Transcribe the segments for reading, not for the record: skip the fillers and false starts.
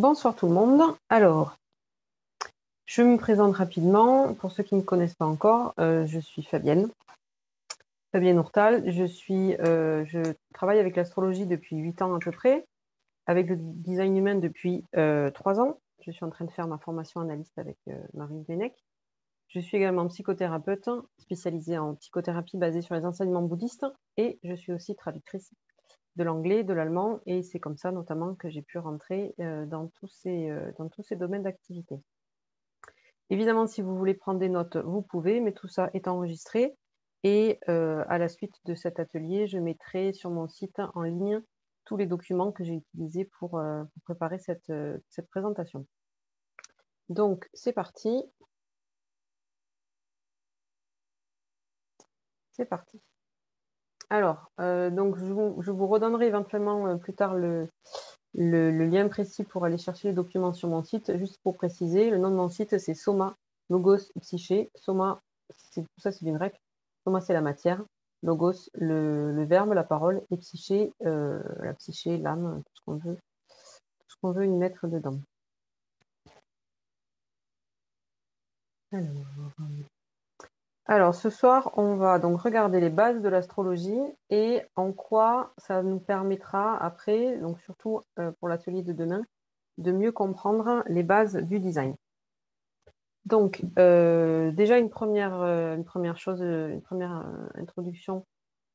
Bonsoir tout le monde. Alors, je me présente rapidement. Pour ceux qui ne me connaissent pas encore, je suis Fabienne Ourtal. Je travaille avec l'astrologie depuis 8 ans à peu près, avec le design humain depuis 3 ans. Je suis en train de faire ma formation analyste avec Marie Vénec. Je suis également psychothérapeute spécialisée en psychothérapie basée sur les enseignements bouddhistes et je suis aussi traductrice de l'anglais, de l'allemand, et c'est comme ça notamment que j'ai pu rentrer dans tous ces domaines d'activité. Évidemment, si vous voulez prendre des notes, vous pouvez, mais tout ça est enregistré. Et à la suite de cet atelier, je mettrai sur mon site en ligne tous les documents que j'ai utilisés pour préparer cette présentation. Donc, c'est parti. C'est parti. Alors, donc je vous redonnerai éventuellement plus tard le lien précis pour aller chercher les documents sur mon site. Juste pour préciser, le nom de mon site, c'est Soma Logos Psyché. Soma, tout ça, c'est du grec. Soma, c'est la matière. Logos, le verbe, la parole. Et psyché, la psyché, l'âme, tout ce qu'on veut y mettre dedans. Alors, ce soir, on va donc regarder les bases de l'astrologie et en quoi ça nous permettra après, donc surtout pour l'atelier de demain, de mieux comprendre les bases du design. Donc, déjà une première introduction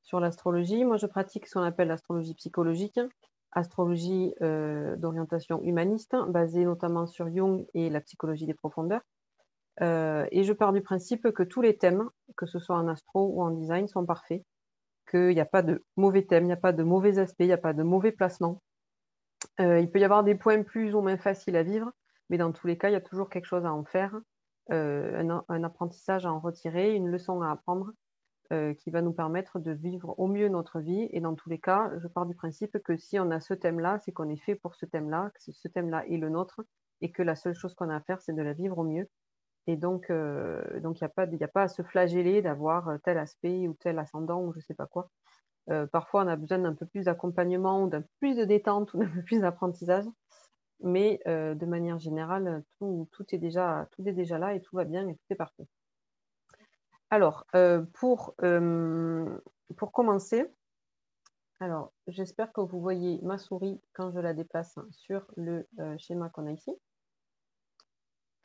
sur l'astrologie. Moi, je pratique ce qu'on appelle l'astrologie psychologique, astrologie d'orientation humaniste, basée notamment sur Jung et la psychologie des profondeurs. Et je pars du principe que tous les thèmes, que ce soit en astro ou en design, sont parfaits, qu'il n'y a pas de mauvais thèmes, il n'y a pas de mauvais aspects, il n'y a pas de mauvais placements. Il peut y avoir des points plus ou moins faciles à vivre, mais dans tous les cas, il y a toujours quelque chose à en faire, un apprentissage à en retirer, une leçon à apprendre qui va nous permettre de vivre au mieux notre vie. Et dans tous les cas, je pars du principe que si on a ce thème-là, c'est qu'on est fait pour ce thème-là, que ce thème-là est le nôtre, et que la seule chose qu'on a à faire, c'est de la vivre au mieux. Et donc, il n'y a pas à se flageller d'avoir tel aspect ou tel ascendant ou je ne sais pas quoi. Parfois, on a besoin d'un peu plus d'accompagnement ou d'un peu plus de détente ou d'un peu plus d'apprentissage. Mais de manière générale, tout est déjà là et tout va bien et tout est parfait. Alors, pour commencer, alors j'espère que vous voyez ma souris quand je la déplace sur le schéma qu'on a ici.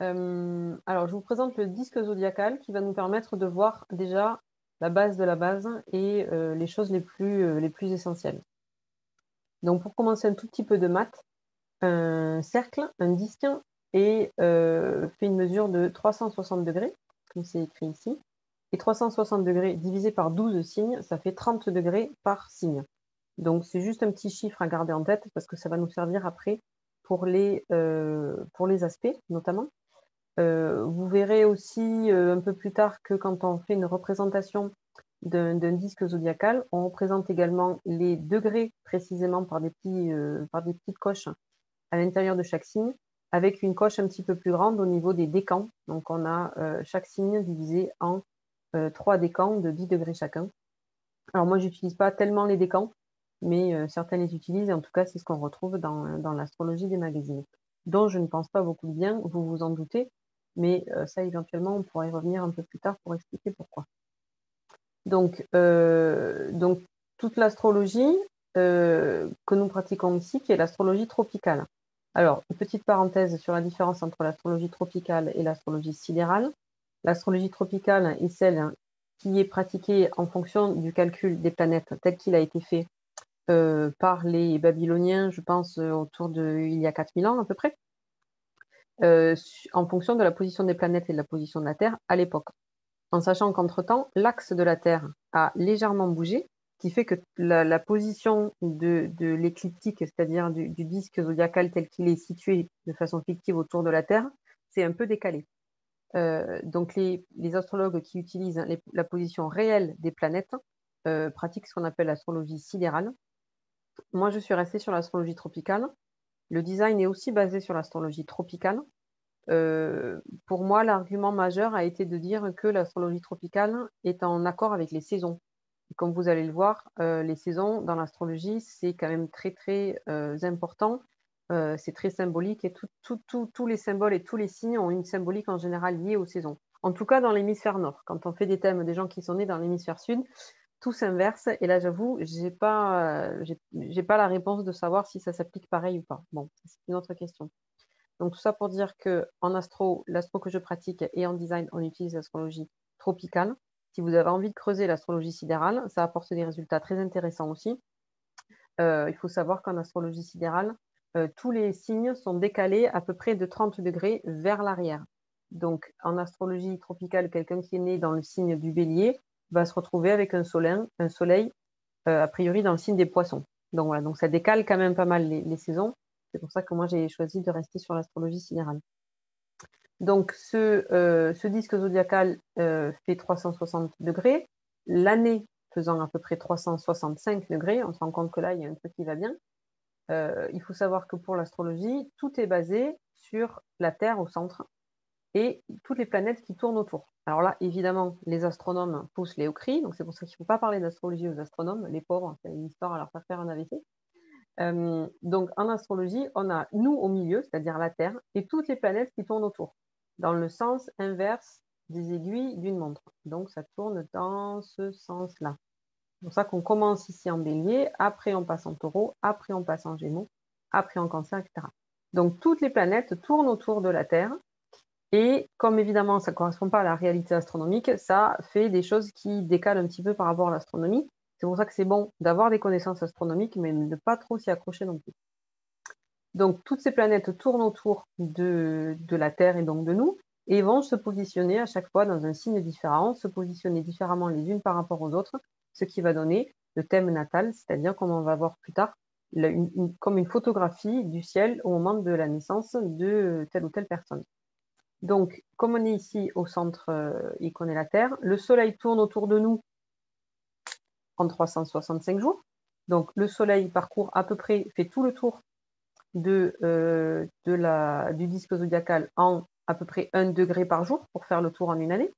Alors, je vous présente le disque zodiacal qui va nous permettre de voir déjà la base de la base et les choses les plus essentielles. Donc, pour commencer un tout petit peu de maths, un cercle, un disque, et fait une mesure de 360 degrés, comme c'est écrit ici. Et 360 degrés divisé par 12 signes, ça fait 30 degrés par signe. Donc, c'est juste un petit chiffre à garder en tête parce que ça va nous servir après pour les aspects, notamment. Vous verrez aussi un peu plus tard que quand on fait une représentation d'un disque zodiacal, on représente également les degrés précisément par des petites coches à l'intérieur de chaque signe, avec une coche un petit peu plus grande au niveau des décans. Donc on a chaque signe divisé en 3 décans de 10 degrés chacun. Alors moi, j'utilise pas tellement les décans, mais certains les utilisent, et en tout cas, c'est ce qu'on retrouve dans l'astrologie des magazines, dont je ne pense pas beaucoup de bien, vous vous en doutez, mais ça, éventuellement, on pourra y revenir un peu plus tard pour expliquer pourquoi. Donc toute l'astrologie que nous pratiquons ici, qui est l'astrologie tropicale. Alors, une petite parenthèse sur la différence entre l'astrologie tropicale et l'astrologie sidérale. L'astrologie tropicale est celle qui est pratiquée en fonction du calcul des planètes tel qu'il a été fait par les Babyloniens, je pense, il y a 4000 ans à peu près, en fonction de la position des planètes et de la position de la Terre à l'époque. En sachant qu'entre-temps, l'axe de la Terre a légèrement bougé, ce qui fait que la position de l'écliptique, c'est-à-dire du disque zodiacal tel qu'il est situé de façon fictive autour de la Terre, c'est un peu décalé. Donc les astrologues qui utilisent la position réelle des planètes pratiquent ce qu'on appelle l'astrologie sidérale. Moi, je suis restée sur l'astrologie tropicale. Le design est aussi basé sur l'astrologie tropicale. Pour moi, l'argument majeur a été de dire que l'astrologie tropicale est en accord avec les saisons. Et comme vous allez le voir, les saisons dans l'astrologie, c'est quand même très, très important c'est très symbolique et tous les symboles et tous les signes ont une symbolique en général liée aux saisons. En tout cas dans l'hémisphère nord. Quand on fait des thèmes des gens qui sont nés dans l'hémisphère sud, tout s'inverse et là j'avoue, j'ai pas la réponse de savoir si ça s'applique pareil ou pas. Bon, c'est une autre question. Donc tout ça pour dire qu'en astro, l'astro que je pratique et en design, on utilise l'astrologie tropicale. Si vous avez envie de creuser l'astrologie sidérale, ça apporte des résultats très intéressants aussi. Il faut savoir qu'en astrologie sidérale, tous les signes sont décalés à peu près de 30 degrés vers l'arrière. Donc en astrologie tropicale, quelqu'un qui est né dans le signe du Bélier va se retrouver avec un soleil a priori dans le signe des Poissons. Donc voilà, donc ça décale quand même pas mal les saisons. C'est pour ça que moi j'ai choisi de rester sur l'astrologie sidérale. Donc ce disque zodiacal fait 360 degrés. L'année faisant à peu près 365 degrés, on se rend compte que là, il y a un truc qui va bien. Il faut savoir que pour l'astrologie, tout est basé sur la Terre au centre et toutes les planètes qui tournent autour. Alors là, évidemment, les astronomes poussent les hauts cris, donc c'est pour ça qu'il ne faut pas parler d'astrologie aux astronomes, les pauvres, c'est une histoire à leur faire faire un AVC. Donc en astrologie, on a nous au milieu, c'est-à-dire la Terre, et toutes les planètes qui tournent autour, dans le sens inverse des aiguilles d'une montre. Donc ça tourne dans ce sens-là. C'est pour ça qu'on commence ici en bélier, après on passe en taureau, après on passe en gémeaux, après en cancer, etc. Donc toutes les planètes tournent autour de la Terre, et comme évidemment ça ne correspond pas à la réalité astronomique, ça fait des choses qui décalent un petit peu par rapport à l'astronomie. C'est pour ça que c'est bon d'avoir des connaissances astronomiques, mais de ne pas trop s'y accrocher non plus. Donc toutes ces planètes tournent autour de la Terre et donc de nous, et vont se positionner à chaque fois dans un signe différent, se positionner différemment les unes par rapport aux autres, ce qui va donner le thème natal, c'est-à-dire comme on va voir plus tard, comme une photographie du ciel au moment de la naissance de telle ou telle personne. Donc, comme on est ici au centre et qu'on est la Terre, le Soleil tourne autour de nous en 365 jours. Donc, le Soleil parcourt à peu près, fait tout le tour du disque zodiacal en à peu près 1 degré par jour pour faire le tour en une année.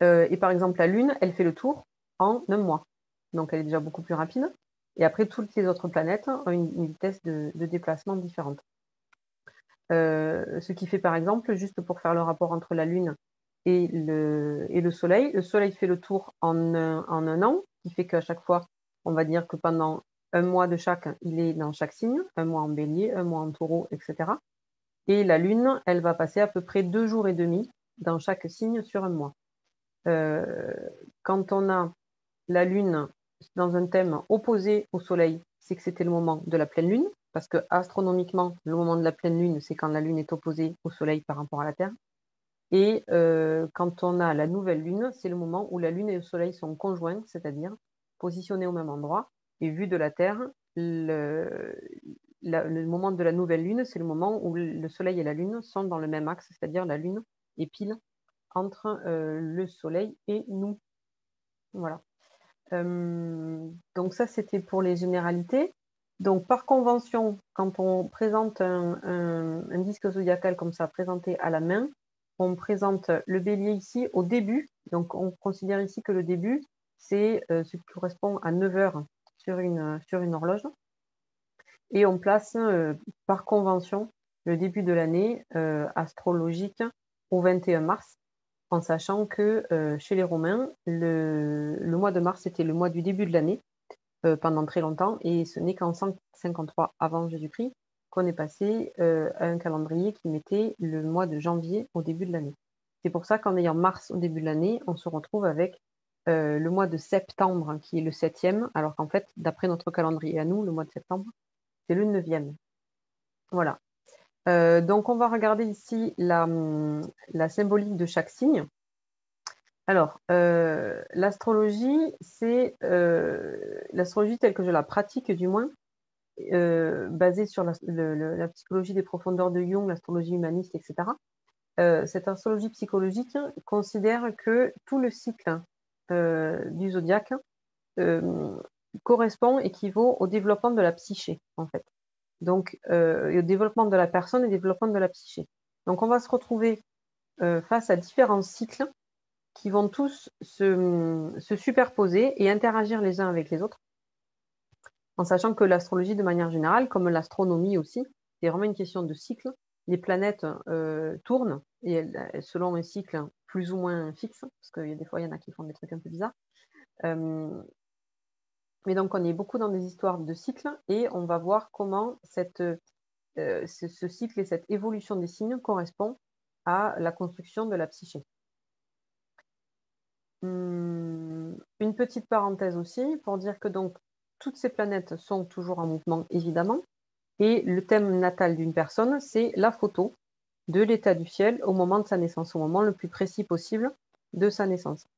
Et par exemple, la Lune, elle fait le tour en 1 mois. Donc, elle est déjà beaucoup plus rapide. Et après, toutes les autres planètes ont une vitesse de déplacement différente. Ce qui fait par exemple, juste pour faire le rapport entre la Lune et le Soleil fait le tour en un an, qui fait qu'à chaque fois, on va dire que pendant 1 mois de chaque, il est dans chaque signe, 1 mois en bélier, 1 mois en taureau, etc. Et la Lune, elle va passer à peu près 2 jours et demi dans chaque signe sur 1 mois. Quand on a la Lune dans un thème opposé au Soleil, c'est que c'était le moment de la pleine Lune, parce que astronomiquement, le moment de la pleine Lune, c'est quand la Lune est opposée au Soleil par rapport à la Terre. Et quand on a la nouvelle Lune, c'est le moment où la Lune et le Soleil sont conjoints, c'est-à-dire positionnés au même endroit. Et vu de la Terre, le moment de la nouvelle Lune, c'est le moment où le Soleil et la Lune sont dans le même axe, c'est-à-dire la Lune est pile entre le Soleil et nous. Voilà. Donc ça, c'était pour les généralités. Donc par convention, quand on présente un disque zodiacal comme ça, présenté à la main, on présente le bélier ici au début. Donc on considère ici que le début, c'est ce qui correspond à 9 heures sur une horloge. Et on place par convention le début de l'année astrologique au 21 mars, en sachant que chez les Romains, le mois de mars était le mois du début de l'année pendant très longtemps, et ce n'est qu'en 153 avant Jésus-Christ qu'on est passé à un calendrier qui mettait le mois de janvier au début de l'année. C'est pour ça qu'en ayant mars au début de l'année, on se retrouve avec le mois de septembre qui est le 7e, alors qu'en fait, d'après notre calendrier à nous, le mois de septembre, c'est le 9e. Voilà. Donc on va regarder ici la symbolique de chaque signe. Alors, l'astrologie, c'est l'astrologie telle que je la pratique du moins, basée sur la psychologie des profondeurs de Jung, l'astrologie humaniste, etc. Cette astrologie psychologique considère que tout le cycle du zodiaque correspond, équivaut au développement de la psyché, en fait. Donc, au développement de la personne et au développement de la psyché. Donc, on va se retrouver face à différents cycles qui vont tous se superposer et interagir les uns avec les autres. en sachant que l'astrologie, de manière générale, comme l'astronomie aussi, c'est vraiment une question de cycle. Les planètes tournent et selon un cycle plus ou moins fixe, parce qu'il y a des fois, il y en a qui font des trucs un peu bizarres. Mais donc, on est beaucoup dans des histoires de cycles et on va voir comment ce cycle et cette évolution des signes correspond à la construction de la psyché. Une petite parenthèse aussi pour dire que donc toutes ces planètes sont toujours en mouvement évidemment et le thème natal d'une personne, c'est la photo de l'état du ciel au moment de sa naissance, au moment le plus précis possible de sa naissance.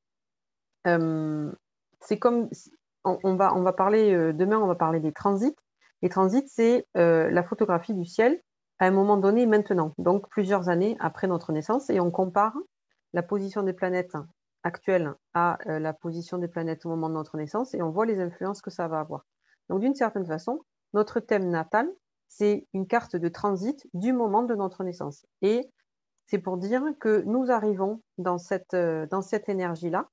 C'est comme on va parler demain, on va parler des transits. Les transits, c'est la photographie du ciel à un moment donné maintenant, donc plusieurs années après notre naissance, et on compare la position des planètes actuelles à la position des planètes au moment de notre naissance, et on voit les influences que ça va avoir. Donc d'une certaine façon, notre thème natal, c'est une carte de transit du moment de notre naissance. Et c'est pour dire que nous arrivons dans cette énergie-là,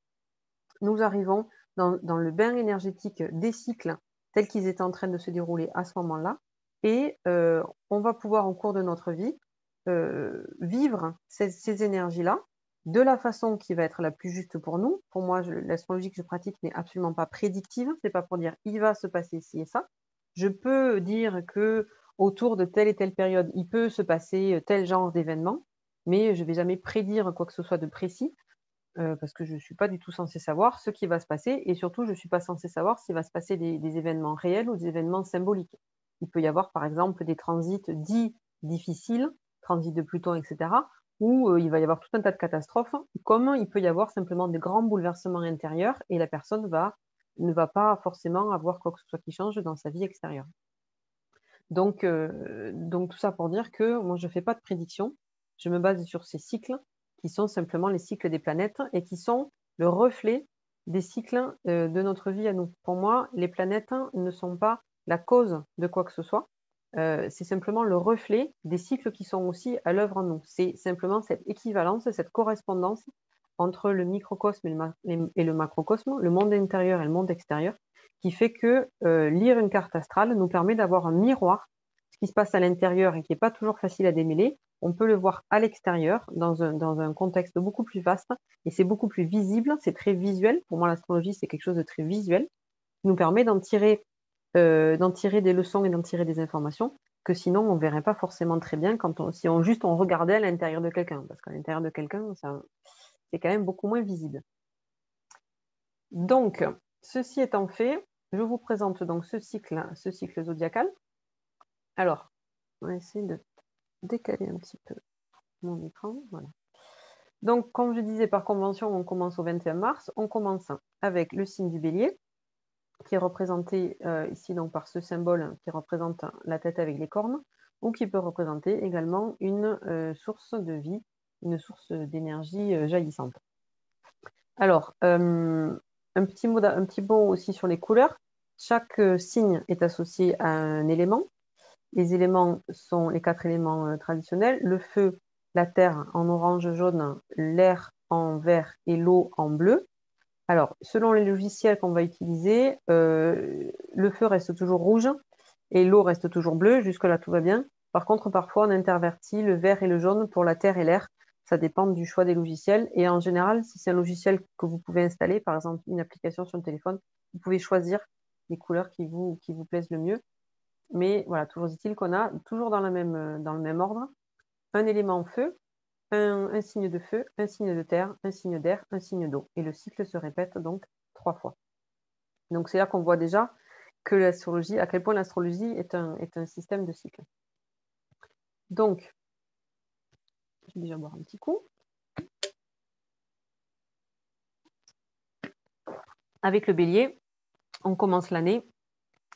nous arrivons dans le bain énergétique des cycles tels qu'ils étaient en train de se dérouler à ce moment-là, et on va pouvoir, au cours de notre vie, vivre ces énergies-là de la façon qui va être la plus juste pour nous. Pour moi, l'astrologie que je pratique n'est absolument pas prédictive. C'est pas pour dire il va se passer ci et ça. Je peux dire que autour de telle et telle période, il peut se passer tel genre d'événement, mais je ne vais jamais prédire quoi que ce soit de précis parce que je ne suis pas du tout censée savoir ce qui va se passer et surtout, je ne suis pas censée savoir s'il va se passer des événements réels ou des événements symboliques. Il peut y avoir, par exemple, des transits dits difficiles, transit de Pluton, etc., où il va y avoir tout un tas de catastrophes, comme il peut y avoir simplement des grands bouleversements intérieurs et la personne ne va pas forcément avoir quoi que ce soit qui change dans sa vie extérieure. Donc tout ça pour dire que moi, je ne fais pas de prédiction. Je me base sur ces cycles qui sont simplement les cycles des planètes et qui sont le reflet des cycles de notre vie à nous. Pour moi, les planètes ne sont pas la cause de quoi que ce soit. C'est simplement le reflet des cycles qui sont aussi à l'œuvre en nous. C'est simplement cette équivalence, cette correspondance entre le microcosme et le macrocosme, le monde intérieur et le monde extérieur, qui fait que lire une carte astrale nous permet d'avoir un miroir. Ce qui se passe à l'intérieur et qui n'est pas toujours facile à démêler, on peut le voir à l'extérieur, dans un contexte beaucoup plus vaste, et c'est beaucoup plus visible, c'est très visuel. Pour moi, l'astrologie, c'est quelque chose de très visuel, qui nous permet d'en tirer des leçons et d'en tirer des informations que sinon on ne verrait pas forcément très bien si on regardait à l'intérieur de quelqu'un, parce qu'à l'intérieur de quelqu'un, c'est quand même beaucoup moins visible. Donc, ceci étant fait, je vous présente donc ce cycle zodiacal. Alors, on va essayer de décaler un petit peu mon écran. Voilà. Donc, comme je disais, par convention, on commence au 21 mars. On commence avec le signe du Bélier, qui est représenté ici donc par ce symbole qui représente la tête avec les cornes, ou qui peut représenter également une source de vie, une source d'énergie jaillissante. Alors, un petit mot aussi sur les couleurs. Chaque signe est associé à un élément. Les éléments sont les 4 éléments traditionnels. Le feu, la terre en orange jaune, l'air en vert et l'eau en bleu. Alors, selon les logiciels qu'on va utiliser, le feu reste toujours rouge et l'eau reste toujours bleue. Jusque-là, tout va bien. Par contre, parfois, on intervertit le vert et le jaune pour la terre et l'air. Ça dépend du choix des logiciels. Et en général, si c'est un logiciel que vous pouvez installer, par exemple une application sur le téléphone, vous pouvez choisir les couleurs qui vous plaisent le mieux. Mais voilà, toujours est-il qu'on a toujours dans le même ordre un élément feu, un signe de feu, un signe de terre, un signe d'air, un signe d'eau. Et le cycle se répète donc 3 fois. Donc c'est là qu'on voit déjà que l'astrologie, à quel point l'astrologie est un système de cycles. Donc, je vais déjà boire un petit coup. Avec le bélier, on commence l'année.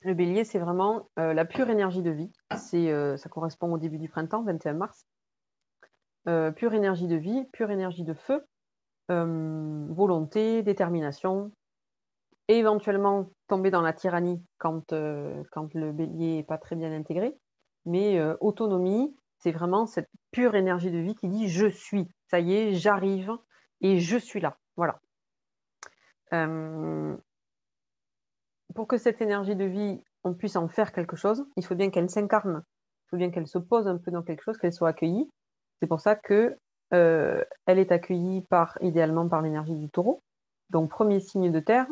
Le bélier, c'est vraiment la pure énergie de vie. Ça correspond au début du printemps, 21 mars. Pure énergie de vie, pure énergie de feu, volonté, détermination, et éventuellement tomber dans la tyrannie quand le bélier n'est pas très bien intégré. Mais autonomie, c'est vraiment cette pure énergie de vie qui dit « je suis ». Ça y est, j'arrive et je suis là. Voilà. Pour que cette énergie de vie on puisse en faire quelque chose, il faut bien qu'elle s'incarne, il faut bien qu'elle se pose un peu dans quelque chose, qu'elle soit accueillie. C'est pour ça que elle est accueillie idéalement par l'énergie du taureau. Donc, premier signe de terre.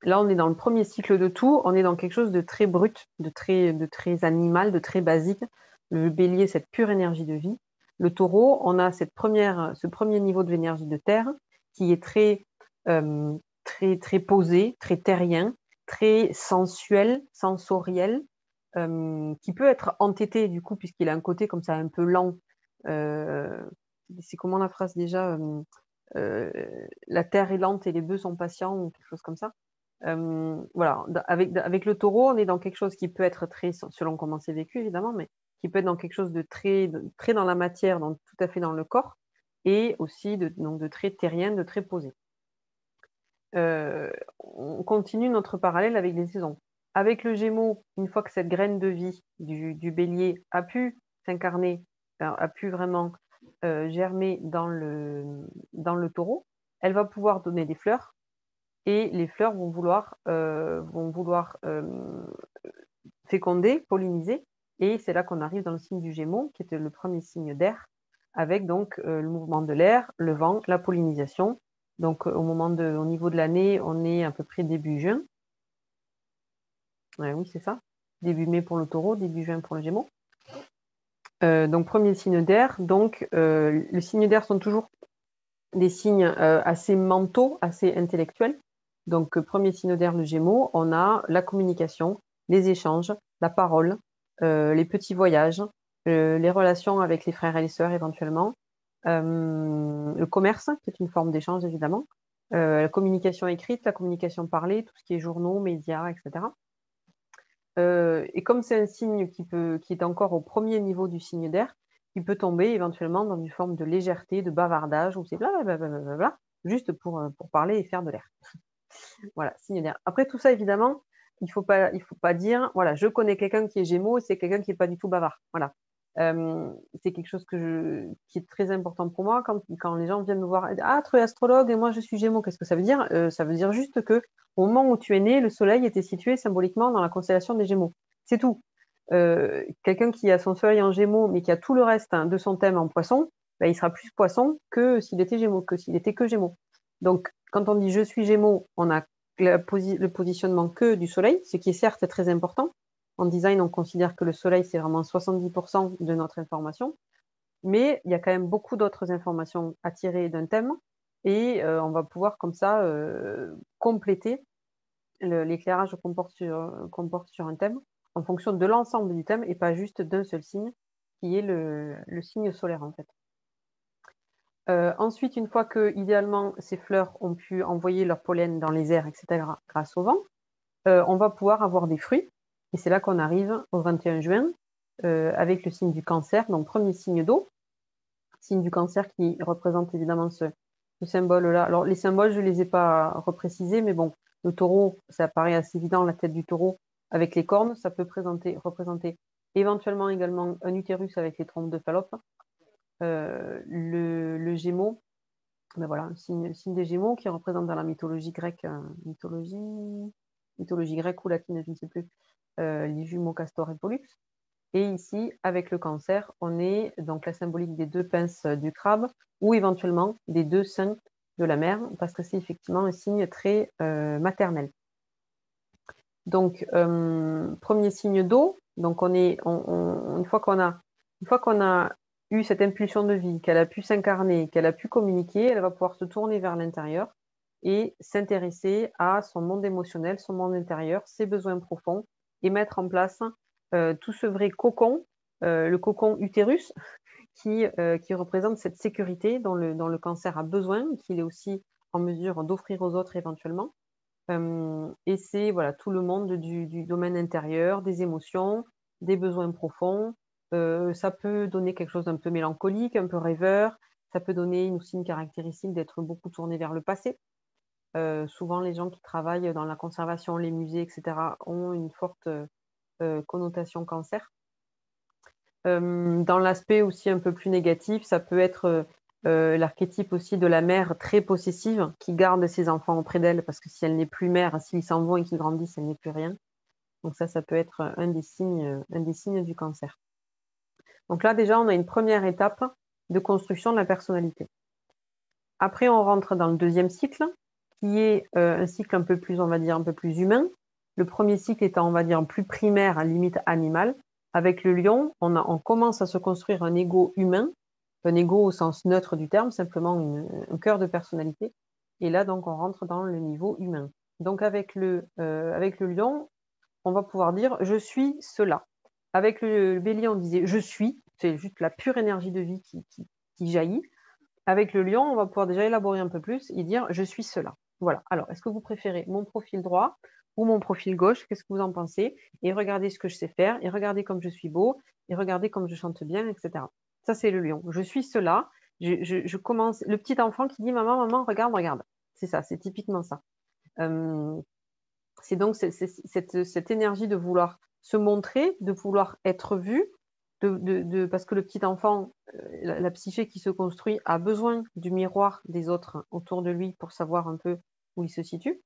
Là, on est dans le premier cycle de tout, on est dans quelque chose de très brut, de très animal, de très basique. Le bélier, cette pure énergie de vie. Le taureau, on a ce premier niveau de l'énergie de terre qui est très posé, très terrien, très sensuel, sensoriel, qui peut être entêté du coup, puisqu'il a un côté comme ça un peu lent. C'est comment la phrase déjà la terre est lente et les bœufs sont patients, ou quelque chose comme ça. Voilà, avec le taureau, on est dans quelque chose qui peut être très, selon comment c'est vécu évidemment, mais qui peut être dans quelque chose de très dans la matière, donc tout à fait dans le corps, et aussi donc de très terrien, de très posé. On continue notre parallèle avec les saisons. Avec le Gémeaux, une fois que cette graine de vie du bélier a pu s'incarner, a pu vraiment germer dans le taureau, elle va pouvoir donner des fleurs, et les fleurs vont vouloir féconder, polliniser, et c'est là qu'on arrive dans le signe du Gémeaux, qui était le premier signe d'air, avec donc le mouvement de l'air, le vent, la pollinisation. Donc au niveau de l'année, on est à peu près début juin. Oui, c'est ça. Début mai pour le taureau, début juin pour le Gémeaux. Donc premier signe d'air. Donc les signes d'air sont toujours des signes assez mentaux, assez intellectuels. Donc premier signe d'air, le Gémeaux, on a la communication, les échanges, la parole, les petits voyages, les relations avec les frères et les sœurs éventuellement, le commerce, qui est une forme d'échange évidemment, la communication écrite, la communication parlée, tout ce qui est journaux, médias, etc. Et comme c'est un signe qui est encore au premier niveau du signe d'air, il peut tomber éventuellement dans une forme de légèreté, de bavardage, où c'est blablabla, juste pour parler et faire de l'air. Voilà, signe d'air. Après tout ça, évidemment, il faut pas dire, voilà, je connais quelqu'un qui est Gémeaux, c'est quelqu'un qui n'est pas du tout bavard. Voilà. C'est quelque chose qui est très important pour moi quand les gens viennent me voir. Ah, tu es astrologue et moi je suis Gémeaux. Qu'est-ce que ça veut dire? Ça veut dire juste que au moment où tu es né, le Soleil était situé symboliquement dans la constellation des Gémeaux. C'est tout. Quelqu'un qui a son Soleil en Gémeaux, mais qui a tout le reste de son thème en Poisson, ben, il sera plus Poisson que s'il était Gémeaux, que s'il était que Gémeaux. Donc, quand on dit je suis Gémeaux, on a le positionnement que du Soleil, ce qui est certes très important. En design, on considère que le Soleil, c'est vraiment 70% de notre information, mais il y a quand même beaucoup d'autres informations à tirer d'un thème, et on va pouvoir comme ça compléter l'éclairage qu'on porte sur un thème en fonction de l'ensemble du thème et pas juste d'un seul signe, qui est le signe solaire en fait. Ensuite, une fois que, idéalement, ces fleurs ont pu envoyer leur pollen dans les airs, etc., grâce au vent, on va pouvoir avoir des fruits. Et c'est là qu'on arrive au 21 juin, avec le signe du Cancer, donc premier signe d'eau. Signe du Cancer qui représente évidemment ce symbole-là. Alors, les symboles, je ne les ai pas reprécisés, mais bon, le taureau, ça paraît assez évident, la tête du taureau avec les cornes, ça peut représenter éventuellement également un utérus avec les trompes de Fallope. Le Gémeaux, ben voilà, un signe des Gémeaux qui représente dans la mythologie grecque, mythologie grecque ou latine, je ne sais plus, les jumeaux Castor et Pollux. Et ici, avec le Cancer, on est donc la symbolique des deux pinces du crabe ou éventuellement des deux seins de la mer, parce que c'est effectivement un signe très maternel. Donc, premier signe d'eau. Donc, une fois qu'on a eu cette impulsion de vie, qu'elle a pu s'incarner, qu'elle a pu communiquer, elle va pouvoir se tourner vers l'intérieur et s'intéresser à son monde émotionnel, son monde intérieur, ses besoins profonds, et mettre en place tout ce vrai cocon, le cocon utérus, qui représente cette sécurité dont le Cancer a besoin, qu'il est aussi en mesure d'offrir aux autres éventuellement. Et c'est voilà, tout le monde du domaine intérieur, des émotions, des besoins profonds. Ça peut donner quelque chose d'un peu mélancolique, un peu rêveur. Ça peut donner aussi une caractéristique d'être beaucoup tourné vers le passé. Souvent, les gens qui travaillent dans la conservation, les musées, etc., ont une forte connotation Cancer. Dans l'aspect aussi un peu plus négatif, ça peut être l'archétype aussi de la mère très possessive qui garde ses enfants auprès d'elle, parce que si elle n'est plus mère, s'ils s'en vont et qu'ils grandissent, elle n'est plus rien. Donc ça peut être un des signes du cancer. Donc là, déjà, on a une première étape de construction de la personnalité. Après, on rentre dans le deuxième cycle, qui est un cycle un peu plus, on va dire, un peu plus humain. Le premier cycle étant, on va dire, plus primaire, à limite animal. Avec le lion, on commence à se construire un ego humain, un ego au sens neutre du terme, simplement un cœur de personnalité. Et là, donc, on rentre dans le niveau humain. Donc, avec le lion, on va pouvoir dire « je suis cela ». Avec le bélier, on disait « je suis », c'est juste la pure énergie de vie qui jaillit. Avec le lion, on va pouvoir déjà élaborer un peu plus et dire « je suis cela ». Voilà. Alors, est-ce que vous préférez mon profil droit ou mon profil gauche? Qu'est-ce que vous en pensez? Et regardez ce que je sais faire, et regardez comme je suis beau, et regardez comme je chante bien, etc. Ça, c'est le lion. Je suis cela. Je commence. Le petit enfant qui dit « maman, maman, regarde, regarde ». C'est ça, c'est typiquement ça. C'est donc cette énergie de vouloir se montrer, de vouloir être vu, parce que le petit enfant, la psyché qui se construit, a besoin du miroir des autres autour de lui pour savoir un peu où il se situe.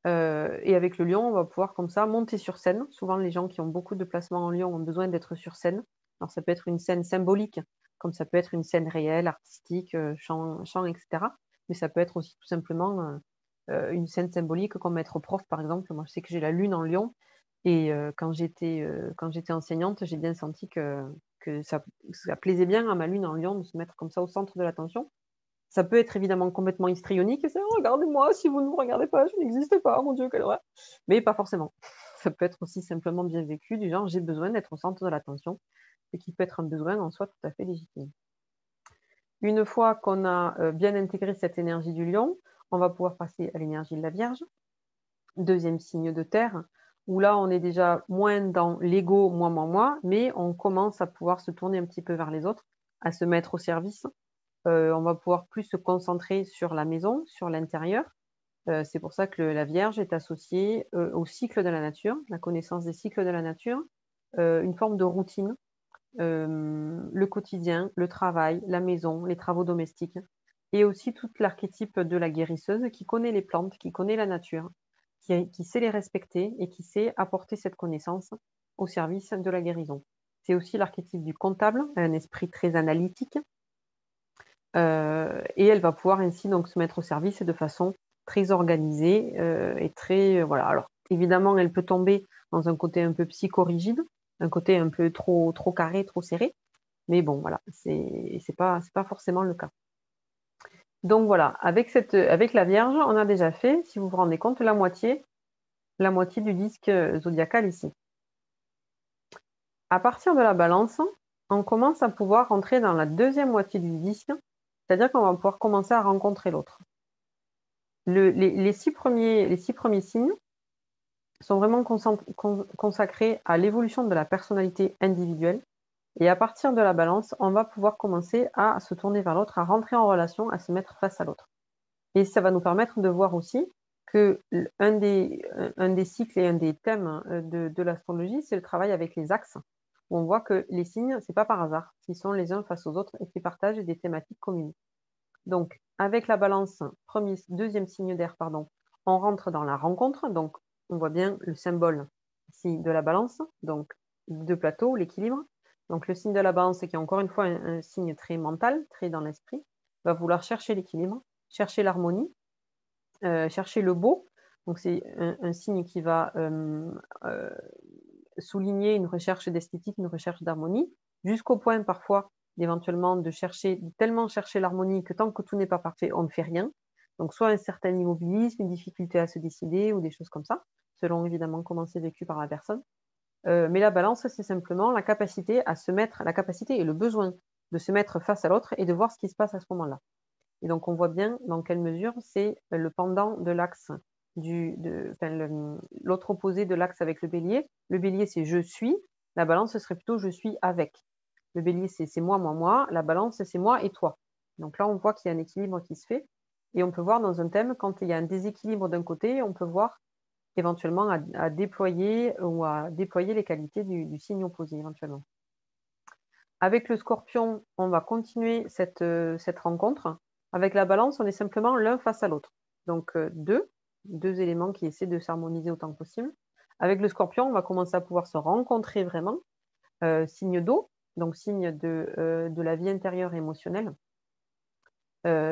Et avec le lion, on va pouvoir comme ça monter sur scène. Souvent, les gens qui ont beaucoup de placements en lion ont besoin d'être sur scène. Alors, ça peut être une scène symbolique, comme ça peut être une scène réelle, artistique, chant, etc. Mais ça peut être aussi tout simplement une scène symbolique, comme être prof, par exemple. Moi, je sais que j'ai la lune en lion. Et quand j'étais enseignante, j'ai bien senti que ça plaisait bien à ma lune en lion de se mettre comme ça au centre de l'attention. Ça peut être évidemment complètement histrionique, c'est « regardez-moi, si vous ne me regardez pas, je n'existe pas, mon Dieu, quelle horreur !» Mais pas forcément. Ça peut être aussi simplement bien vécu, du genre « j'ai besoin d'être au centre de l'attention », ce qui peut être un besoin en soi tout à fait légitime. Une fois qu'on a bien intégré cette énergie du lion, on va pouvoir passer à l'énergie de la Vierge, deuxième signe de terre, où là on est déjà moins dans l'ego, moi, mais on commence à pouvoir se tourner un petit peu vers les autres, à se mettre au service. On va pouvoir plus se concentrer sur la maison, sur l'intérieur. C'est pour ça que la Vierge est associée au cycle de la nature, la connaissance des cycles de la nature, une forme de routine, le quotidien, le travail, la maison, les travaux domestiques, et aussi tout l'archétype de la guérisseuse qui connaît les plantes, qui connaît la nature, qui sait les respecter et qui sait apporter cette connaissance au service de la guérison. C'est aussi l'archétype du comptable, un esprit très analytique, et elle va pouvoir ainsi donc se mettre au service de façon très organisée et très voilà. Alors évidemment, elle peut tomber dans un côté un peu psychorigide, un côté un peu trop carré, trop serré, mais bon voilà, c'est pas forcément le cas. Donc voilà, avec la Vierge, on a déjà fait, si vous vous rendez compte, la moitié du disque zodiacal ici. À partir de la Balance, on commence à pouvoir rentrer dans la deuxième moitié du disque, c'est-à-dire qu'on va pouvoir commencer à rencontrer l'autre. Les 6 premiers signes sont vraiment consacrés à l'évolution de la personnalité individuelle. Et à partir de la Balance, on va pouvoir commencer à se tourner vers l'autre, à rentrer en relation, à se mettre face à l'autre. Et ça va nous permettre de voir aussi que un des cycles et un des thèmes de l'astrologie, c'est le travail avec les axes. Où on voit que les signes, c'est pas par hasard, qu'ils sont les uns face aux autres et qu'ils partagent des thématiques communes. Donc, avec la Balance, deuxième signe d'air, pardon, on rentre dans la rencontre. Donc, on voit bien le symbole ici de la Balance, donc de plateau, l'équilibre. Donc, le signe de la Balance, qui est encore une fois un signe très mental, très dans l'esprit, va vouloir chercher l'équilibre, chercher l'harmonie, chercher le beau. Donc, c'est un signe qui va souligner une recherche d'esthétique, une recherche d'harmonie, jusqu'au point parfois d'éventuellement tellement chercher l'harmonie que tant que tout n'est pas parfait, on ne fait rien. Donc soit un certain immobilisme, une difficulté à se décider ou des choses comme ça, selon évidemment comment c'est vécu par la personne. Mais la Balance, c'est simplement la capacité et le besoin de se mettre face à l'autre et de voir ce qui se passe à ce moment-là. Et donc on voit bien dans quelle mesure c'est le pendant de l'axe l'autre opposé de l'axe avec le Bélier. Le Bélier, c'est je suis. La Balance, ce serait plutôt je suis avec. Le Bélier, c'est moi, moi, moi. La Balance, c'est moi et toi. Donc là, on voit qu'il y a un équilibre qui se fait. Et on peut voir dans un thème, quand il y a un déséquilibre d'un côté, on peut voir éventuellement à déployer les qualités du signe opposé éventuellement. Avec le Scorpion, on va continuer cette rencontre. Avec la Balance, on est simplement l'un face à l'autre. Donc deux éléments qui essaient de s'harmoniser autant que possible. Avec le Scorpion, on va commencer à pouvoir se rencontrer vraiment, signe d'eau, donc signe de la vie intérieure et émotionnelle.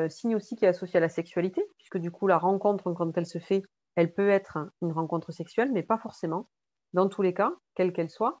Signe aussi qui est associé à la sexualité, puisque du coup la rencontre quand elle se fait, elle peut être une rencontre sexuelle, mais pas forcément. Dans tous les cas, quelle qu'elle soit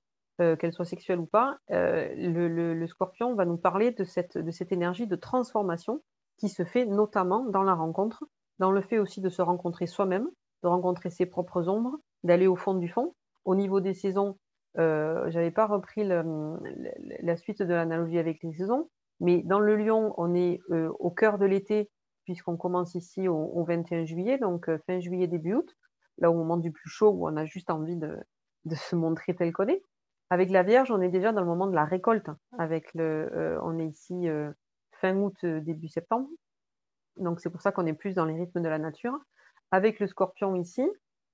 sexuelle ou pas, le Scorpion va nous parler de cette énergie de transformation qui se fait notamment dans la rencontre, dans le fait aussi de se rencontrer soi-même, de rencontrer ses propres ombres, d'aller au fond du fond. Au niveau des saisons, j'avais pas repris la suite de l'analogie avec les saisons, mais dans le Lion, on est au cœur de l'été, puisqu'on commence ici au 21 juillet, donc fin juillet, début août, là au moment du plus chaud, où on a juste envie de se montrer tel qu'on est. Avec la Vierge, on est déjà dans le moment de la récolte. On est ici fin août, début septembre. Donc c'est pour ça qu'on est plus dans les rythmes de la nature. Avec le Scorpion ici,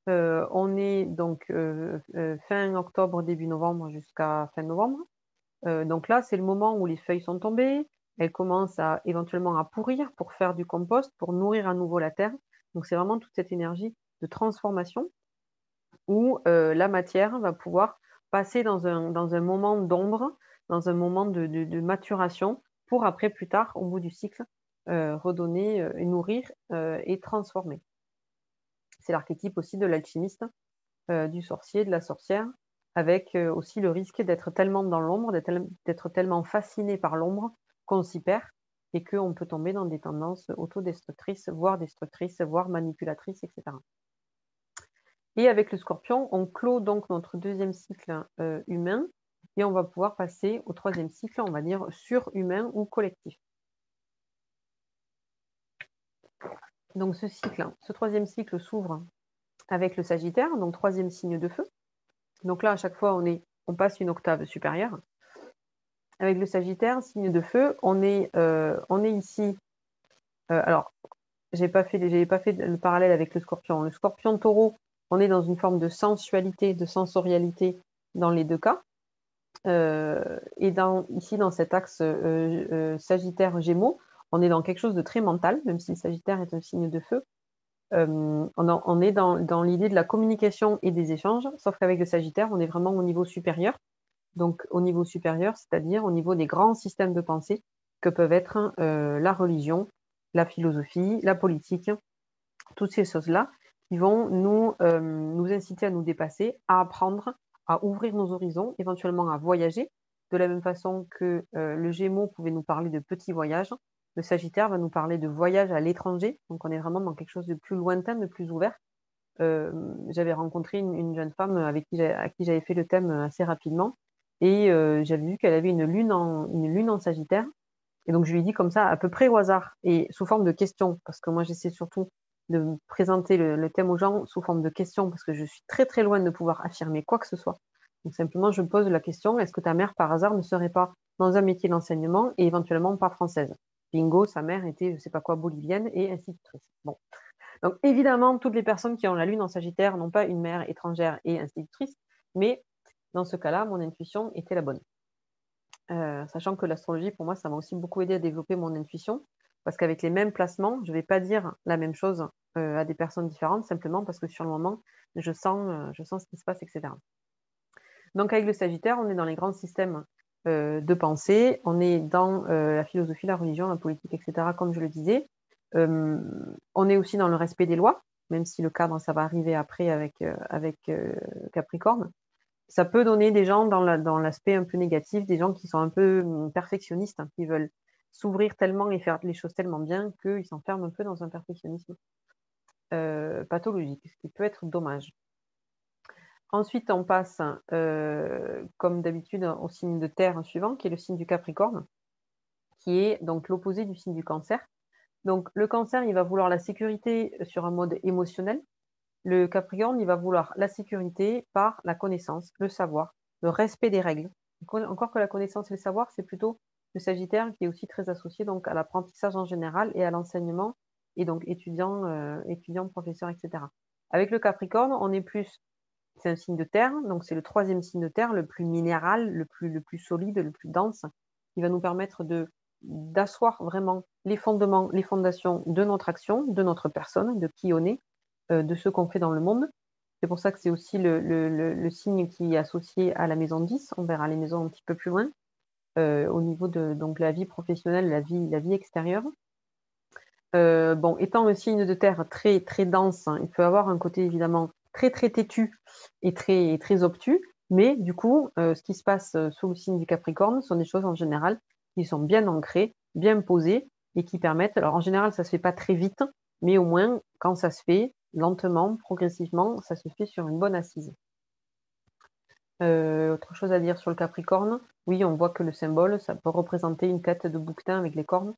on est donc fin octobre, début novembre jusqu'à fin novembre. Donc là, c'est le moment où les feuilles sont tombées, elles commencent éventuellement à pourrir pour faire du compost, pour nourrir à nouveau la terre. Donc c'est vraiment toute cette énergie de transformation où la matière va pouvoir passer dans un moment d'ombre, dans un moment de maturation, pour après, plus tard, au bout du cycle, redonner, nourrir et transformer. C'est l'archétype aussi de l'alchimiste, du sorcier, de la sorcière, avec aussi le risque d'être tellement dans l'ombre, d'être tellement fasciné par l'ombre qu'on s'y perd et qu'on peut tomber dans des tendances autodestructrices, voire destructrices, voire manipulatrices, etc. Et avec le Scorpion, on clôt donc notre deuxième cycle humain et on va pouvoir passer au troisième cycle, on va dire surhumain ou collectif. Donc ce troisième cycle s'ouvre avec le Sagittaire, donc troisième signe de feu. Donc là, à chaque fois, on passe une octave supérieure. Avec le Sagittaire, signe de feu, on est ici. Alors, j'avais pas fait le parallèle avec le Scorpion. Le Scorpion Taureau, on est dans une forme de sensualité, de sensorialité dans les deux cas. Et ici, dans cet axe Sagittaire-Gémeaux, on est dans quelque chose de très mental, même si le Sagittaire est un signe de feu. On est dans l'idée de la communication et des échanges, sauf qu'avec le Sagittaire, on est vraiment au niveau supérieur. Donc au niveau supérieur, c'est-à-dire au niveau des grands systèmes de pensée que peuvent être la religion, la philosophie, la politique, toutes ces choses-là qui vont nous inciter à nous dépasser, à apprendre, à ouvrir nos horizons, éventuellement à voyager. De la même façon que le Gémeaux pouvait nous parler de petits voyages, le Sagittaire va nous parler de voyages à l'étranger. Donc on est vraiment dans quelque chose de plus lointain, de plus ouvert. J'avais rencontré une jeune femme à qui j'avais fait le thème assez rapidement et j'avais vu qu'elle avait une lune en Sagittaire. Et donc je lui ai dit comme ça, à peu près au hasard et sous forme de questions, parce que moi j'essaie surtout de me présenter le thème aux gens sous forme de questions, parce que je suis très très loin de pouvoir affirmer quoi que ce soit. Donc simplement je pose la question, est-ce que ta mère par hasard ne serait pas dans un métier d'enseignement et éventuellement pas française? Bingo, sa mère était je sais pas quoi bolivienne et institutrice. Bon. Donc évidemment, toutes les personnes qui ont la lune en Sagittaire n'ont pas une mère étrangère et institutrice, mais dans ce cas-là, mon intuition était la bonne. Sachant que l'astrologie, pour moi, ça m'a aussi beaucoup aidé à développer mon intuition, parce qu'avec les mêmes placements, je ne vais pas dire la même chose à des personnes différentes, simplement parce que sur le moment, je sens ce qui se passe, etc. Donc avec le Sagittaire, on est dans les grands systèmes de pensée, on est dans la philosophie, la religion, la politique, etc., comme je le disais. On est aussi dans le respect des lois, même si le cadre, ça va arriver après avec Capricorne. Ça peut donner des gens dans l'aspect un peu négatif, des gens qui sont un peu perfectionnistes, hein, qui veulent s'ouvrir tellement et faire les choses tellement bien qu'ils s'enferment un peu dans un perfectionnisme pathologique, ce qui peut être dommage. Ensuite, on passe, comme d'habitude, au signe de terre suivant, qui est le signe du Capricorne, qui est donc l'opposé du signe du Cancer. Donc, le Cancer, il va vouloir la sécurité sur un mode émotionnel. Le Capricorne, il va vouloir la sécurité par la connaissance, le savoir, le respect des règles. Encore que la connaissance et le savoir, c'est plutôt le Sagittaire qui est aussi très associé donc à l'apprentissage en général et à l'enseignement, et donc étudiant, professeur, etc. Avec le Capricorne, on est plus, c'est un signe de terre, donc c'est le troisième signe de terre, le plus minéral, le plus solide, le plus dense, qui va nous permettre d'asseoir vraiment les fondements, les fondations de notre action, de notre personne, de qui on est, de ce qu'on fait dans le monde. C'est pour ça que c'est aussi le signe qui est associé à la maison 10. On verra les maisons un petit peu plus loin, au niveau de donc la vie professionnelle, la vie extérieure. Bon, étant un signe de terre très, très dense, hein, il peut avoir un côté évidemment très, très têtu et très obtus. Mais du coup, ce qui se passe, sous le signe du Capricorne sont des choses en général qui sont bien ancrées, bien posées et qui permettent alors en général, ça se fait pas très vite, mais au moins quand ça se fait, lentement, progressivement, ça se fait sur une bonne assise. Autre chose à dire sur le Capricorne, oui, on voit que le symbole, ça peut représenter une tête de bouquetin avec les cornes.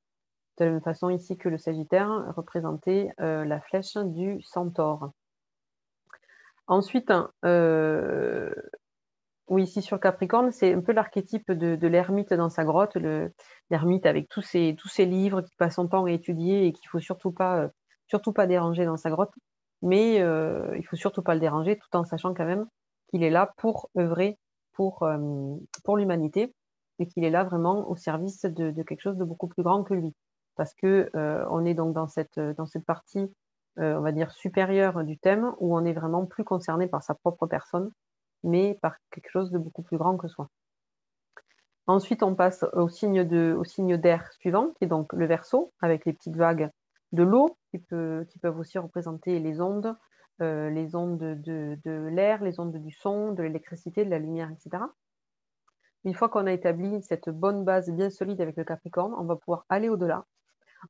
De la même façon ici que le Sagittaire représentait, la flèche du Centaure. Ensuite, oui, ici sur le Capricorne, c'est un peu l'archétype de l'ermite dans sa grotte, l'ermite avec tous ses livres qui passe son temps à étudier et qu'il faut surtout pas déranger dans sa grotte. Mais, il faut surtout pas le déranger tout en sachant quand même qu'il est là pour œuvrer pour l'humanité et qu'il est là vraiment au service de quelque chose de beaucoup plus grand que lui. Parce que, on est donc dans cette partie, on va dire supérieure du thème où on est vraiment plus concerné par sa propre personne mais par quelque chose de beaucoup plus grand que soi. Ensuite, on passe au signe d'air suivant, qui est donc le Verseau, avec les petites vagues de l'eau qui peuvent aussi représenter les ondes de l'air, les ondes du son, de l'électricité, de la lumière, etc. Une fois qu'on a établi cette bonne base bien solide avec le Capricorne, on va pouvoir aller au-delà,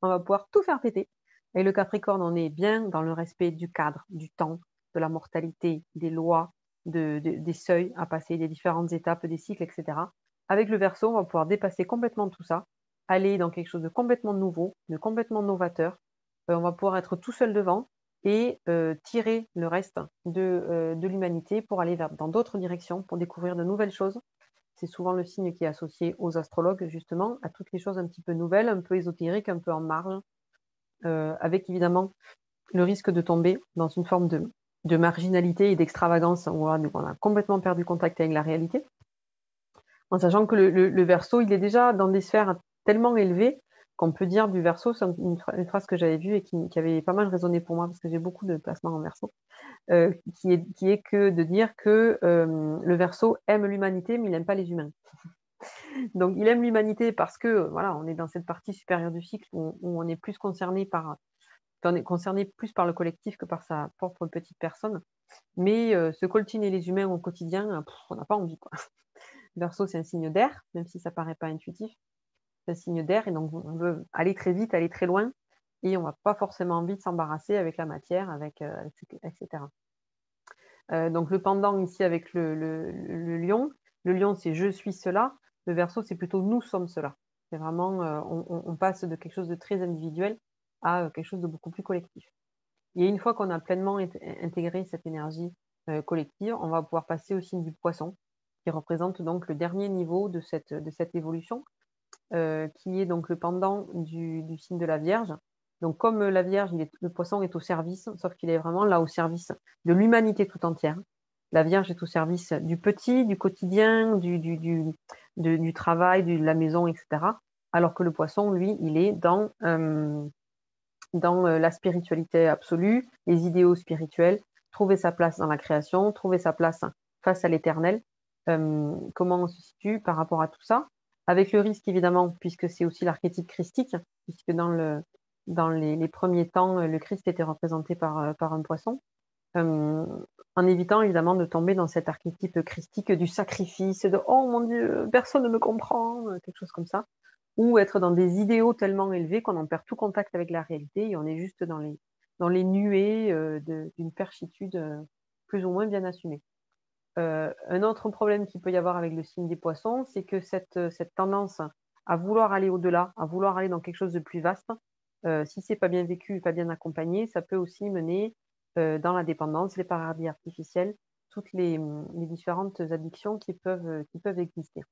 on va pouvoir tout faire péter. Et le Capricorne, on est bien dans le respect du cadre, du temps, de la mortalité, des lois, des seuils à passer, des différentes étapes, des cycles, etc. Avec le Verseau, on va pouvoir dépasser complètement tout ça, aller dans quelque chose de complètement nouveau, de complètement novateur. On va pouvoir être tout seul devant et tirer le reste de l'humanité pour aller dans d'autres directions, pour découvrir de nouvelles choses. C'est souvent le signe qui est associé aux astrologues, justement, à toutes les choses un petit peu nouvelles, un peu ésotériques, un peu en marge, avec évidemment le risque de tomber dans une forme de marginalité et d'extravagance où on a complètement perdu contact avec la réalité. En sachant que le Verseau, il est déjà dans des sphères tellement élevées qu'on peut dire du Verseau, c'est une phrase que j'avais vue et qui avait pas mal résonné pour moi parce que j'ai beaucoup de placements en Verseau, qui est que de dire que le Verseau aime l'humanité mais il n'aime pas les humains. Donc il aime l'humanité parce que voilà, on est dans cette partie supérieure du cycle où on est plus concerné plus par le collectif que par sa propre petite personne. Mais se coltiner les humains au quotidien, on n'a pas envie, quoi. Verseau, c'est un signe d'air, même si ça paraît pas intuitif. C'est un signe d'air et donc on veut aller très vite, aller très loin et on n'a pas forcément envie de s'embarrasser avec la matière, etc. Donc le pendant ici avec le lion. Le lion, c'est je suis cela. Le Verseau, c'est plutôt nous sommes cela. C'est vraiment, on passe de quelque chose de très individuel à quelque chose de beaucoup plus collectif. Et une fois qu'on a pleinement intégré cette énergie collective, on va pouvoir passer au signe du Poisson, qui représente donc le dernier niveau de cette évolution, qui est donc le pendant du signe de la Vierge. Donc comme la Vierge, le Poisson est au service, sauf qu'il est vraiment là au service de l'humanité tout entière. La Vierge est au service du petit, du quotidien, du travail, de la maison, etc. Alors que le Poisson, lui, il est dans la spiritualité absolue, les idéaux spirituels, trouver sa place dans la création, trouver sa place face à l'éternel. Comment on se situe par rapport à tout ça? Avec le risque, évidemment, puisque c'est aussi l'archétype christique, puisque dans les premiers temps, le Christ était représenté par un poisson, en évitant évidemment de tomber dans cet archétype christique du sacrifice, de oh mon Dieu, personne ne me comprend, quelque chose comme ça, ou être dans des idéaux tellement élevés qu'on en perd tout contact avec la réalité et on est juste dans les nuées d'une perchitude plus ou moins bien assumée. Un autre problème qu'il peut y avoir avec le signe des poissons, c'est que cette tendance à vouloir aller au-delà, à vouloir aller dans quelque chose de plus vaste, si c'est pas bien vécu, pas bien accompagné, ça peut aussi mener dans la dépendance, les paradis artificiels, toutes les différentes addictions qui peuvent exister.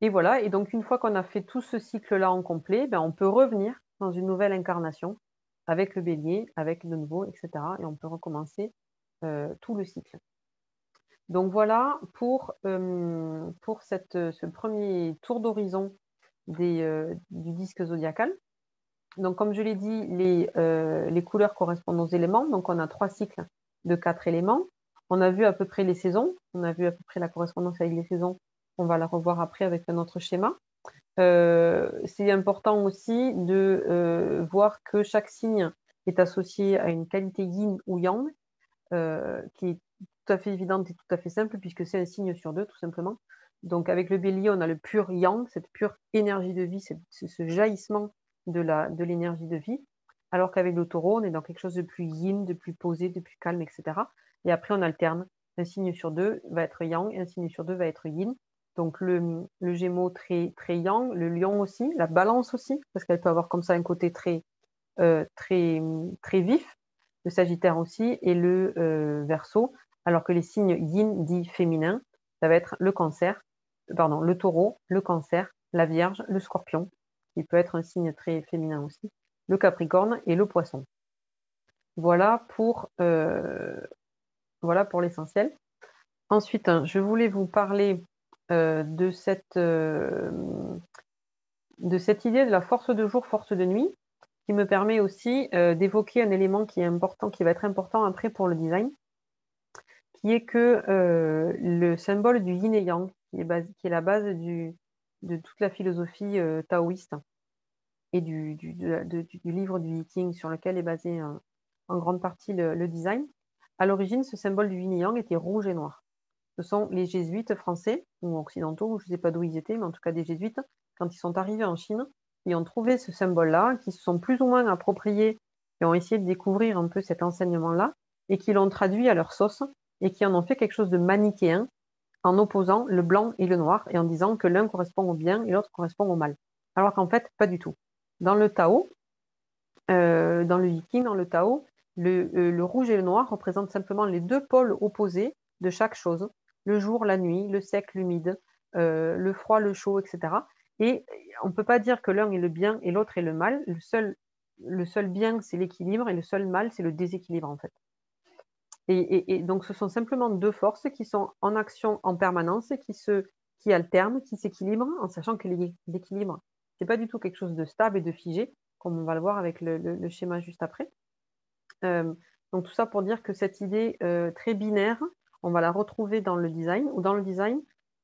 Et voilà, et donc une fois qu'on a fait tout ce cycle-là en complet, ben, on peut revenir dans une nouvelle incarnation avec le bélier, avec de nouveau, etc. Et on peut recommencer tout le cycle. Donc voilà pour ce premier tour d'horizon du disque zodiacal. Donc comme je l'ai dit, les couleurs correspondent aux éléments. Donc on a 3 cycles de 4 éléments. On a vu à peu près les saisons, on a vu à peu près la correspondance avec les saisons. On va la revoir après avec un autre schéma. C'est important aussi de voir que chaque signe est associé à une qualité yin ou yang, qui est tout à fait évidente et tout à fait simple puisque c'est un signe sur 2 tout simplement. Donc avec le bélier, on a le pur yang, cette pure énergie de vie, ce jaillissement de l'énergie de vie, alors qu'avec le taureau, on est dans quelque chose de plus yin, de plus posé, de plus calme, etc. Et après, on alterne. Un signe sur 2 va être yang et un signe sur 2 va être yin. Donc le Gémeaux très, très yang, le Lion aussi, la Balance aussi, parce qu'elle peut avoir comme ça un côté très, très, très vif, le Sagittaire aussi, et le Verseau, alors que les signes yin dits féminins, ça va être le Cancer, pardon, le Taureau, le Cancer, la Vierge, le Scorpion, qui peut être un signe très féminin aussi, le Capricorne et le Poisson. Voilà pour l'essentiel. Ensuite, je voulais vous parler de cette idée de la force de jour, force de nuit, qui me permet aussi d'évoquer un élément qui est important, qui va être important après pour le design, qui est que le symbole du yin et yang, qui est la base de toute la philosophie taoïste et du livre du I Ching sur lequel est basé en grande partie le design. À l'origine, ce symbole du yin et yang était rouge et noir. Ce sont les jésuites français ou occidentaux, je ne sais pas d'où ils étaient, mais en tout cas des jésuites, quand ils sont arrivés en Chine, ils ont trouvé ce symbole-là, qui se sont plus ou moins appropriés, qui ont essayé de découvrir un peu cet enseignement-là, et qui l'ont traduit à leur sauce, et qui en ont fait quelque chose de manichéen, en opposant le blanc et le noir, et en disant que l'un correspond au bien et l'autre correspond au mal. Alors qu'en fait, pas du tout. Dans le Tao, dans le Viking, dans le Tao, le rouge et le noir représentent simplement les deux pôles opposés de chaque chose. Le jour, la nuit, le sec, l'humide, le froid, le chaud, etc. Et on ne peut pas dire que l'un est le bien et l'autre est le mal. Le seul bien, c'est l'équilibre et le seul mal, c'est le déséquilibre en fait. Et donc ce sont simplement deux forces qui sont en action en permanence, qui alternent, qui s'équilibrent, en sachant que l'équilibre, ce n'est pas du tout quelque chose de stable et de figé, comme on va le voir avec le schéma juste après. Donc tout ça pour dire que cette idée très binaire, on va la retrouver dans le design, ou dans le design,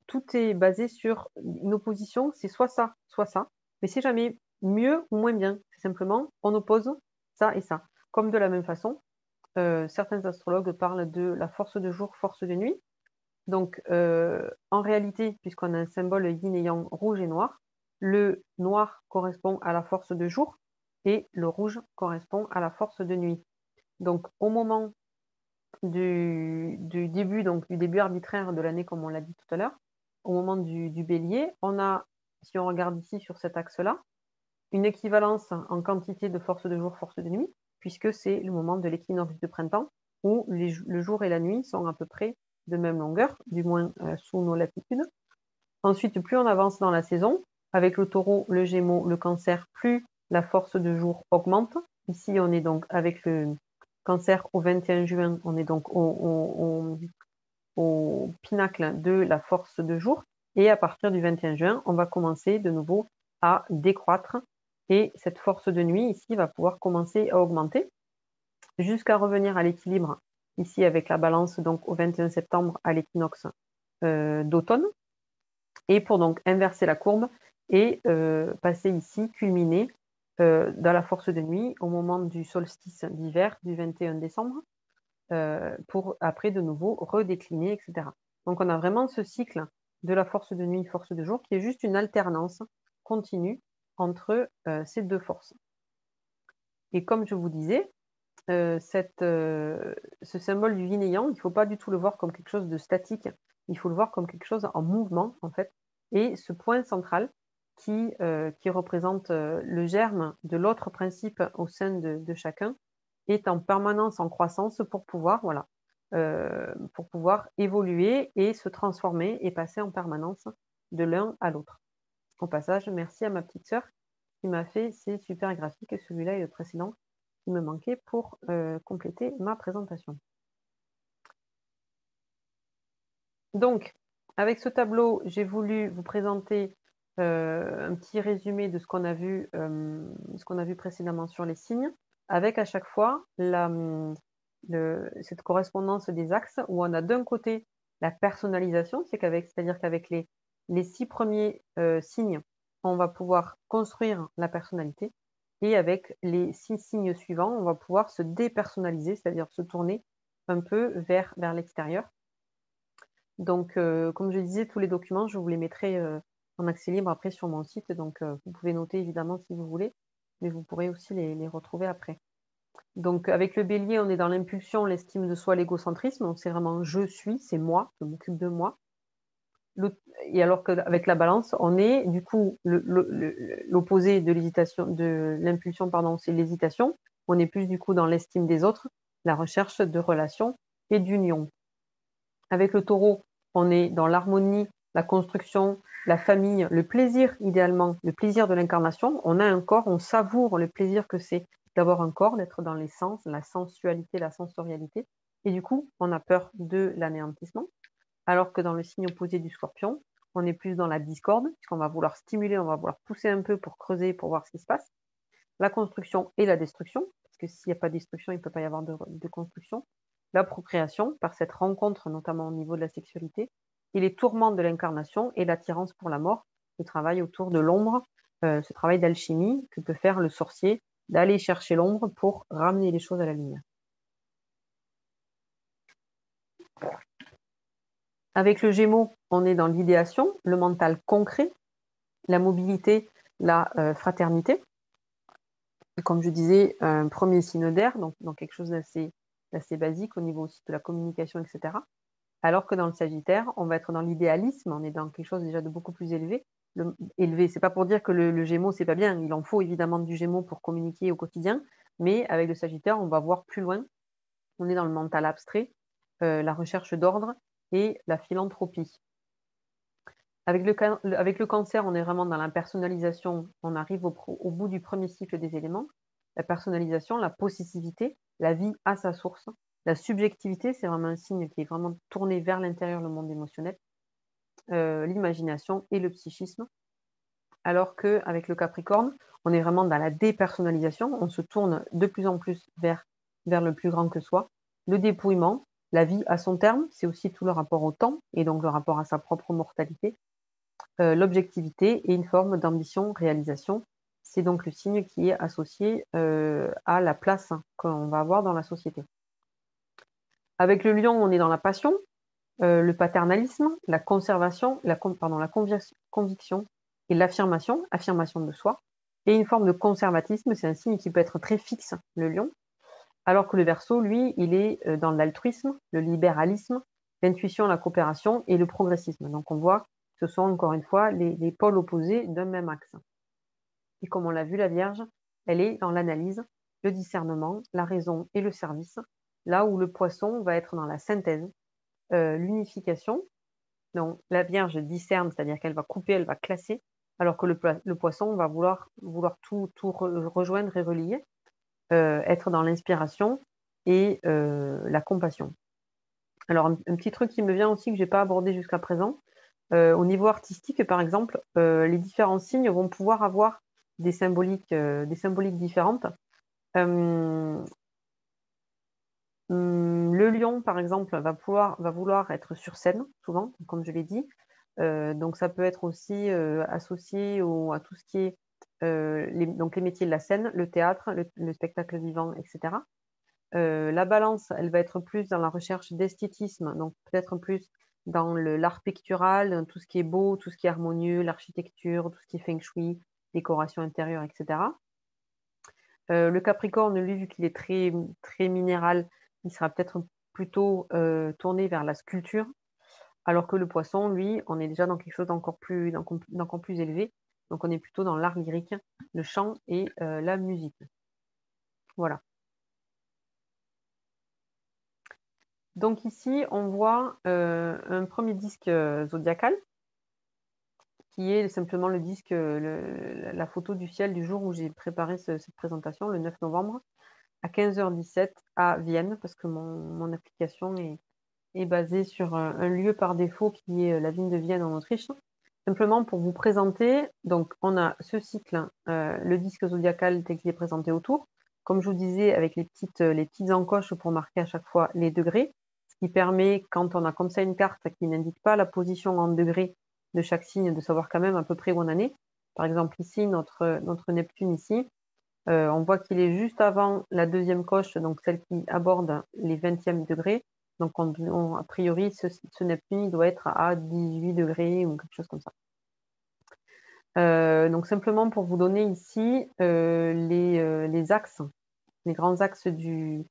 tout est basé sur une opposition, c'est soit ça, mais c'est jamais mieux ou moins bien. C'est simplement, on oppose ça et ça. Comme de la même façon, certains astrologues parlent de la force de jour, force de nuit. Donc, en réalité, puisqu'on a un symbole yin et yang rouge et noir, le noir correspond à la force de jour et le rouge correspond à la force de nuit. Donc, au moment du début arbitraire de l'année, comme on l'a dit tout à l'heure, au moment du bélier, on a, si on regarde ici sur cet axe-là, une équivalence en quantité de force de jour, force de nuit, puisque c'est le moment de l'équinoxe de printemps, où le jour et la nuit sont à peu près de même longueur, du moins sous nos latitudes. Ensuite, plus on avance dans la saison, avec le taureau, le gémeaux, le cancer, plus la force de jour augmente. Ici, on est donc avec le cancer au 21 juin, on est donc au pinacle de la force de jour. Et à partir du 21 juin, on va commencer de nouveau à décroître. Et cette force de nuit, ici, va pouvoir commencer à augmenter jusqu'à revenir à l'équilibre, ici avec la balance, donc au 21 septembre à l'équinoxe d'automne. Et pour donc inverser la courbe et passer ici, culminer dans la force de nuit au moment du solstice d'hiver du 21 décembre, pour après de nouveau redécliner, etc. Donc on a vraiment ce cycle de la force de nuit, force de jour, qui est juste une alternance continue entre ces deux forces. Et comme je vous disais, ce symbole du yin et yang, il ne faut pas du tout le voir comme quelque chose de statique, il faut le voir comme quelque chose en mouvement, en fait. Et ce point central qui représente le germe de l'autre principe au sein de chacun est en permanence en croissance pour pouvoir évoluer et se transformer et passer en permanence de l'un à l'autre. Au passage, merci à ma petite sœur qui m'a fait ces super graphiques, celui-là et le précédent qui me manquait pour compléter ma présentation. Donc, avec ce tableau, j'ai voulu vous présenter un petit résumé de ce qu'on a vu précédemment sur les signes, avec à chaque fois cette correspondance des axes où on a d'un côté la personnalisation, c'est-à-dire qu'avec les 6 premiers signes, on va pouvoir construire la personnalité et avec les 6 signes suivants, on va pouvoir se dépersonnaliser, c'est-à-dire se tourner un peu vers l'extérieur. Donc, comme je disais, tous les documents, je vous les mettrai, en accès libre après sur mon site, donc vous pouvez noter évidemment si vous voulez, mais vous pourrez aussi les retrouver après. Donc avec le bélier, on est dans l'impulsion, l'estime de soi, l'égocentrisme, donc c'est vraiment «je suis», c'est moi, je m'occupe de moi. Et alors qu'avec la balance, on est du coup l'opposé de l'hésitation, de l'impulsion, pardon, c'est l'hésitation. On est plus du coup dans l'estime des autres, la recherche de relations et d'union. Avec le taureau, on est dans l'harmonie, la construction, la famille, le plaisir idéalement, le plaisir de l'incarnation. On a un corps, on savoure le plaisir que c'est d'avoir un corps, d'être dans les sens, la sensualité, la sensorialité. Et du coup, on a peur de l'anéantissement. Alors que dans le signe opposé du scorpion, on est plus dans la discorde, puisqu'on va vouloir stimuler, on va vouloir pousser un peu pour creuser, pour voir ce qui se passe. La construction et la destruction, parce que s'il n'y a pas de destruction, il ne peut pas y avoir de construction. La procréation, par cette rencontre, notamment au niveau de la sexualité, et les tourments de l'incarnation et l'attirance pour la mort, le travail autour de l'ombre, ce travail d'alchimie que peut faire le sorcier, d'aller chercher l'ombre pour ramener les choses à la lumière. Avec le Gémeaux, on est dans l'idéation, le mental concret, la mobilité, la fraternité. Comme je disais, un premier signe d'air, donc quelque chose d'assez basique au niveau aussi de la communication, etc. Alors que dans le Sagittaire, on va être dans l'idéalisme, on est dans quelque chose déjà de beaucoup plus élevé. Élevé, c'est pas pour dire que le Gémeaux, c'est pas bien. Il en faut évidemment du Gémeaux pour communiquer au quotidien, mais avec le Sagittaire, on va voir plus loin. On est dans le mental abstrait, la recherche d'ordre et la philanthropie. Avec le Cancer, on est vraiment dans la personnalisation. On arrive au bout du premier cycle des éléments. La personnalisation, la possessivité, la vie à sa source. La subjectivité, c'est vraiment un signe qui est vraiment tourné vers l'intérieur, le monde émotionnel. L'imagination et le psychisme. Alors qu'avec le Capricorne, on est vraiment dans la dépersonnalisation. On se tourne de plus en plus vers le plus grand que soi. Le dépouillement, la vie à son terme, c'est aussi tout le rapport au temps et donc le rapport à sa propre mortalité. L'objectivité et une forme d'ambition, réalisation. C'est donc le signe qui est associé à la place qu'on va avoir dans la société. Avec le lion, on est dans la passion, le paternalisme, la conservation, la conviction et l'affirmation, affirmation de soi. Et une forme de conservatisme, c'est un signe qui peut être très fixe, le lion. Alors que le Verseau, lui, il est dans l'altruisme, le libéralisme, l'intuition, la coopération et le progressisme. Donc on voit ce sont encore une fois les pôles opposés d'un même axe. Et comme on l'a vu, la Vierge, elle est dans l'analyse, le discernement, la raison et le service, là où le Poisson va être dans la synthèse, l'unification. Donc la Vierge discerne, c'est-à-dire qu'elle va couper, elle va classer, alors que le Poisson va vouloir tout rejoindre et relier, être dans l'inspiration et la compassion. Alors un petit truc qui me vient aussi que je n'ai pas abordé jusqu'à présent, au niveau artistique, par exemple, les différents signes vont pouvoir avoir des symboliques différentes. Le lion, par exemple, va vouloir être sur scène, souvent, comme je l'ai dit. Donc ça peut être aussi associé à tout ce qui est donc les métiers de la scène, le théâtre, le spectacle vivant, etc. La balance, elle va être plus dans la recherche d'esthétisme, donc peut-être plus dans l'art pictural, tout ce qui est beau, tout ce qui est harmonieux, l'architecture, tout ce qui est feng shui, décoration intérieure, etc. Le Capricorne, lui, vu qu'il est très, très minéral, il sera peut-être plutôt tourné vers la sculpture, alors que le Poisson, lui, on est déjà dans quelque chose d'encore plus élevé. Donc on est plutôt dans l'art lyrique, le chant et la musique. Voilà. Donc ici, on voit un premier disque zodiacal, qui est simplement le disque, la photo du ciel du jour où j'ai préparé cette présentation, le 9 novembre, à 15h17 à Vienne, parce que mon application est basée sur un lieu par défaut qui est la ville de Vienne en Autriche. Simplement pour vous présenter, donc on a ce cycle, le disque zodiacal tel qu'il est présenté autour. comme je vous disais, avec les petites encoches pour marquer à chaque fois les degrés, ce qui permet, quand on a comme ça une carte qui n'indique pas la position en degrés de chaque signe, de savoir quand même à peu près où on en est. Par exemple, ici, notre Neptune ici, on voit qu'il est juste avant la deuxième coche, donc celle qui aborde les 20e degrés. Donc, a priori, ce Neptune doit être à 18 degrés ou quelque chose comme ça. Donc, simplement pour vous donner ici les axes, les grands axes du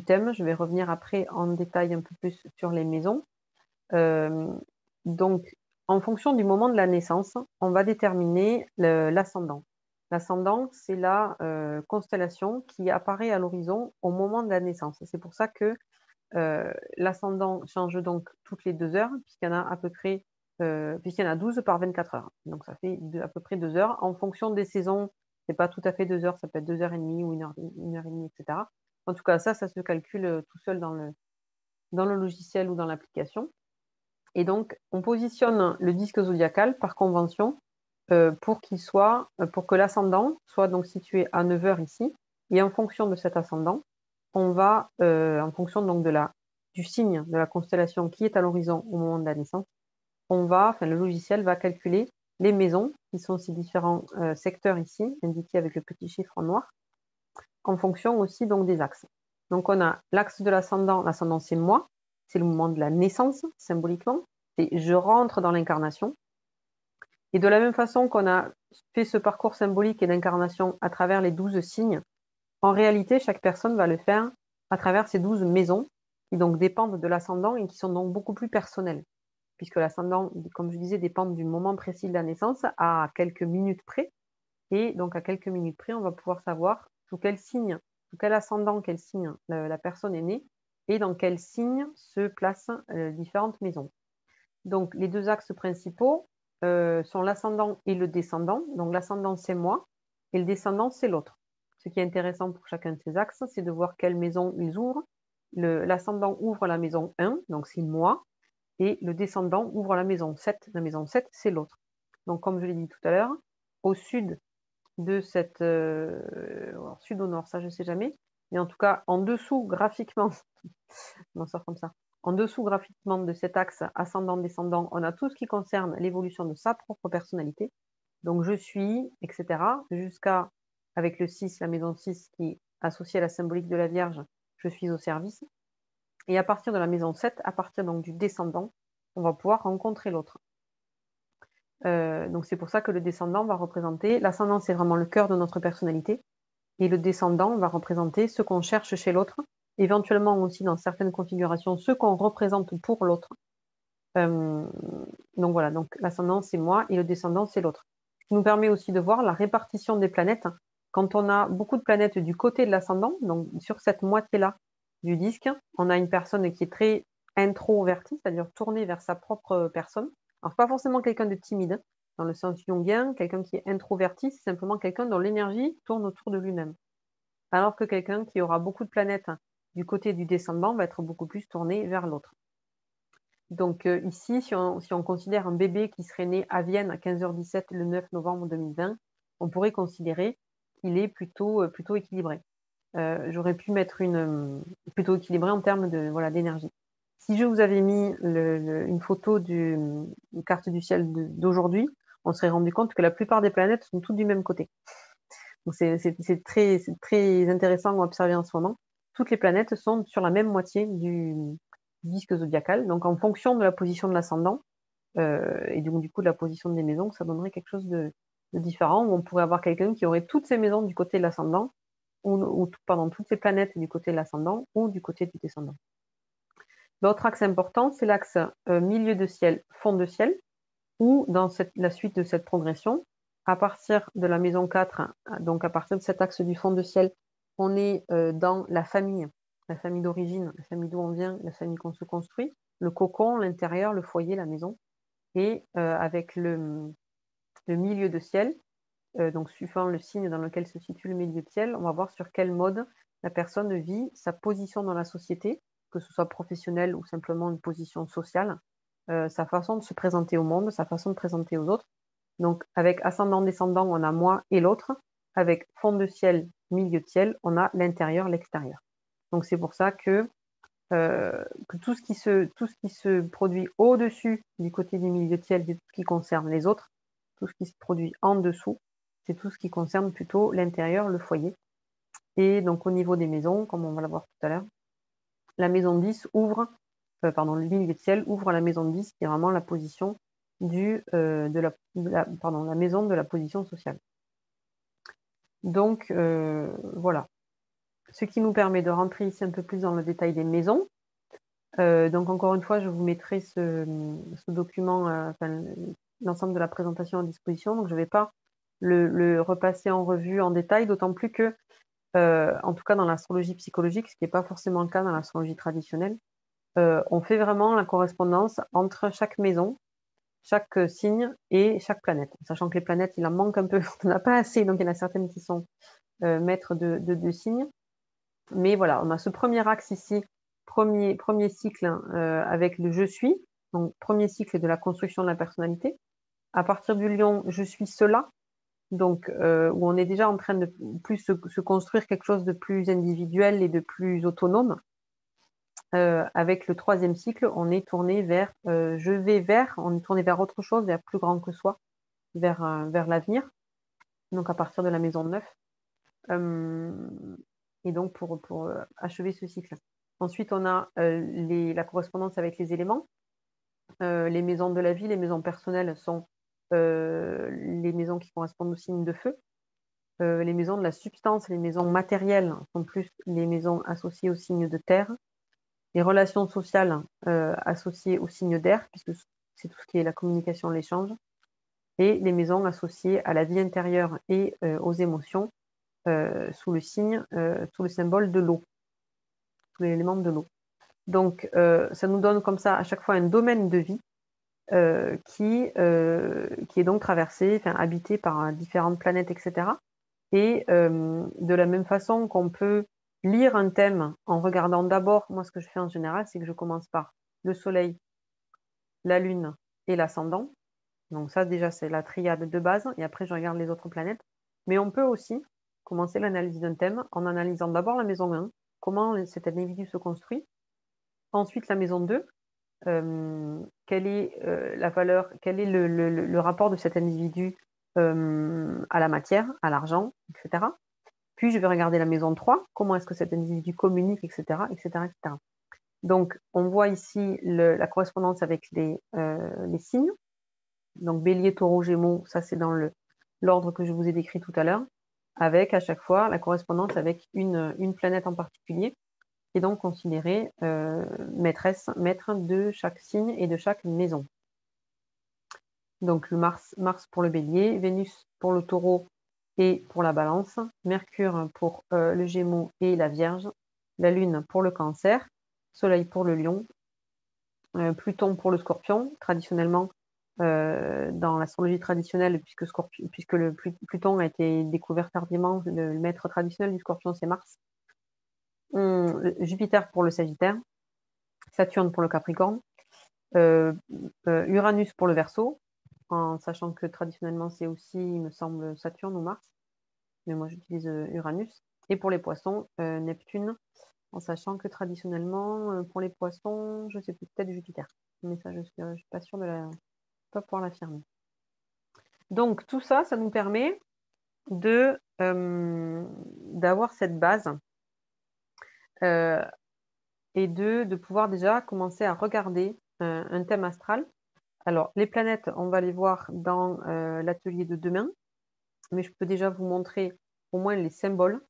thème. Je vais revenir après en détail un peu plus sur les maisons. Donc, en fonction du moment de la naissance, on va déterminer l'ascendant. L'ascendant, c'est la constellation qui apparaît à l'horizon au moment de la naissance. C'est pour ça que l'ascendant change donc toutes les 2 heures, puisqu'il y en a à peu près, puisqu'il y en a 12 par 24 heures. Donc, ça fait à peu près 2 heures. En fonction des saisons, c'est pas tout à fait 2 heures, ça peut être 2 heures et demie ou 1 heure et demie, etc. En tout cas, ça se calcule tout seul dans le logiciel ou dans l'application. Et donc, on positionne le disque zodiacal par convention pour que l'ascendant soit donc situé à 9 heures ici. Et en fonction de cet ascendant, on va, en fonction donc du signe de la constellation qui est à l'horizon au moment de la naissance, le logiciel va calculer les maisons, qui sont ces différents secteurs ici, indiqués avec le petit chiffre en noir, en fonction aussi donc des axes. Donc on a l'axe de l'ascendant c'est moi, c'est le moment de la naissance, symboliquement, c'est je rentre dans l'incarnation. Et de la même façon qu'on a fait ce parcours symbolique et d'incarnation à travers les 12 signes, en réalité, chaque personne va le faire à travers ces 12 maisons, qui donc dépendent de l'ascendant et qui sont donc beaucoup plus personnelles, puisque l'ascendant, comme je disais, dépend du moment précis de la naissance à quelques minutes près. Et donc à quelques minutes près, on va pouvoir savoir sous quel signe, sous quel ascendant, quel signe la personne est née et dans quel signe se placent différentes maisons. Donc les 2 axes principaux sont l'ascendant et le descendant. Donc l'ascendant, c'est moi et le descendant, c'est l'autre. Ce qui est intéressant pour chacun de ces axes, c'est de voir quelle maison ils ouvrent. L'ascendant ouvre la maison 1, donc c'est moi, et le descendant ouvre la maison 7. La maison 7, c'est l'autre. Donc comme je l'ai dit tout à l'heure, au sud de cette... sud au nord, ça je ne sais jamais, mais en tout cas en dessous graphiquement, on sort comme ça, en dessous graphiquement de cet axe ascendant-descendant, on a tout ce qui concerne l'évolution de sa propre personnalité. Donc je suis, etc. Jusqu'à, avec le 6, la maison 6 qui est associée à la symbolique de la Vierge, je suis au service. Et à partir de la maison 7, à partir donc du descendant, on va pouvoir rencontrer l'autre. Donc c'est pour ça que le descendant va représenter, l'ascendant c'est vraiment le cœur de notre personnalité, et le descendant va représenter ce qu'on cherche chez l'autre, éventuellement aussi dans certaines configurations, ce qu'on représente pour l'autre. Donc voilà, donc l'ascendant c'est moi et le descendant c'est l'autre. Ce qui nous permet aussi de voir la répartition des planètes. Quand on a beaucoup de planètes du côté de l'ascendant, donc sur cette moitié-là du disque, on a une personne qui est très introvertie, c'est-à-dire tournée vers sa propre personne. Alors pas forcément quelqu'un de timide, dans le sens jungien, quelqu'un qui est introverti, c'est simplement quelqu'un dont l'énergie tourne autour de lui-même. Alors que quelqu'un qui aura beaucoup de planètes du côté du descendant va être beaucoup plus tourné vers l'autre. Donc ici, si on considère un bébé qui serait né à Vienne à 15h17 le 9 novembre 2020, on pourrait considérer qu'il est plutôt équilibré. J'aurais pu mettre plutôt équilibré en termes d'énergie. Si je vous avais mis une photo d'une carte du ciel d'aujourd'hui, on serait rendu compte que la plupart des planètes sont toutes du même côté. Donc c'est très intéressant à observer en ce moment. Toutes les planètes sont sur la même moitié du disque zodiacal. Donc en fonction de la position de l'ascendant et du coup de la position des maisons, ça donnerait quelque chose de différent, où on pourrait avoir quelqu'un qui aurait toutes ses maisons du côté de l'ascendant, ou toutes ses planètes du côté de l'ascendant ou du côté du descendant. L'autre axe important, c'est l'axe milieu de ciel, fond de ciel, où dans la suite de cette progression, à partir de la maison 4, donc à partir de cet axe du fond de ciel, on est dans la famille d'origine, la famille d'où on vient, la famille qu'on se construit, le cocon, l'intérieur, le foyer, la maison, et avec le milieu de ciel, donc suivant le signe dans lequel se situe le milieu de ciel, on va voir sur quel mode la personne vit sa position dans la société, que ce soit professionnelle ou simplement une position sociale, sa façon de se présenter au monde, sa façon de présenter aux autres. Donc avec ascendant-descendant, on a moi et l'autre. avec fond de ciel, milieu de ciel, on a l'intérieur, l'extérieur. Donc c'est pour ça que tout ce qui se produit au-dessus du côté du milieu de ciel, c'est tout ce qui concerne les autres. Tout ce qui se produit en dessous, c'est tout ce qui concerne plutôt l'intérieur, le foyer. Et donc au niveau des maisons, comme on va la voir tout à l'heure, la maison 10 ouvre, pardon, le milieu de ciel ouvre la maison 10, qui est vraiment la position la maison de la position sociale. Donc voilà. Ce qui nous permet de rentrer ici un peu plus dans le détail des maisons. Donc encore une fois, je vous mettrai ce document, l'ensemble de la présentation à disposition. Donc je ne vais pas le repasser en revue en détail, d'autant plus que, en tout cas dans l'astrologie psychologique, ce qui n'est pas forcément le cas dans l'astrologie traditionnelle, on fait vraiment la correspondance entre chaque maison, chaque signe et chaque planète. Sachant que les planètes, il en manque un peu, on n'en a pas assez, donc il y en a certaines qui sont maîtres de signes. Mais voilà, on a ce premier axe ici, premier cycle avec le je suis, donc premier cycle de la construction de la personnalité. À partir du lion, je suis cela, donc où on est déjà en train de plus se construire quelque chose de plus individuel et de plus autonome. Avec le troisième cycle, on est tourné vers on est tourné vers autre chose, vers plus grand que soi, vers l'avenir, donc à partir de la maison 9. Et donc pour achever ce cycle. Ensuite, on a la correspondance avec les éléments. Les maisons de la vie, les maisons personnelles sont les maisons qui correspondent au signe de feu. Les maisons de la substance, les maisons matérielles sont plus les maisons associées au signe de terre. Les relations sociales associées au signe d'air, puisque c'est tout ce qui est la communication, l'échange. Et les maisons associées à la vie intérieure et aux émotions, sous le symbole de l'eau, sous l'élément de l'eau. Donc, ça nous donne comme ça à chaque fois un domaine de vie qui est donc traversé, habité par différentes planètes, etc. Et de la même façon qu'on peut lire un thème en regardant d'abord, moi ce que je fais en général, c'est que je commence par le soleil, la lune et l'ascendant. Donc ça déjà c'est la triade de base, et après je regarde les autres planètes. Mais on peut aussi commencer l'analyse d'un thème en analysant d'abord la maison 1, comment cet individu se construit. Ensuite la maison 2, quelle est la valeur, quel est le rapport de cet individu à la matière, à l'argent, etc. Puis je vais regarder la maison 3, comment est-ce que cet individu communique, etc., etc., etc. Donc on voit ici la correspondance avec les signes. Donc Bélier, Taureau, Gémeaux, ça c'est dans l'ordre que je vous ai décrit tout à l'heure, avec à chaque fois la correspondance avec une planète en particulier, qui est donc considérée maître de chaque signe et de chaque maison. Donc le Mars pour le Bélier, Vénus pour le Taureau et pour la Balance, Mercure pour le Gémeaux et la Vierge, la Lune pour le Cancer, Soleil pour le Lion, Pluton pour le Scorpion. Traditionnellement, dans l'astrologie traditionnelle, puisque Pluton a été découvert tardivement, le maître traditionnel du Scorpion, c'est Mars. Jupiter pour le Sagittaire, Saturne pour le Capricorne, Uranus pour le Verseau, en sachant que traditionnellement, c'est aussi, il me semble, Saturne ou Mars, mais moi j'utilise Uranus. Et pour les Poissons, Neptune, en sachant que traditionnellement, pour les Poissons, je sais plus, peut-être Jupiter. Mais ça, je suis pas sûre pas pouvoir l'affirmer. Donc tout ça, ça nous permet d'avoir cette base et de pouvoir déjà commencer à regarder un thème astral. Alors les planètes, on va les voir dans l'atelier de demain, mais je peux déjà vous montrer au moins les symboles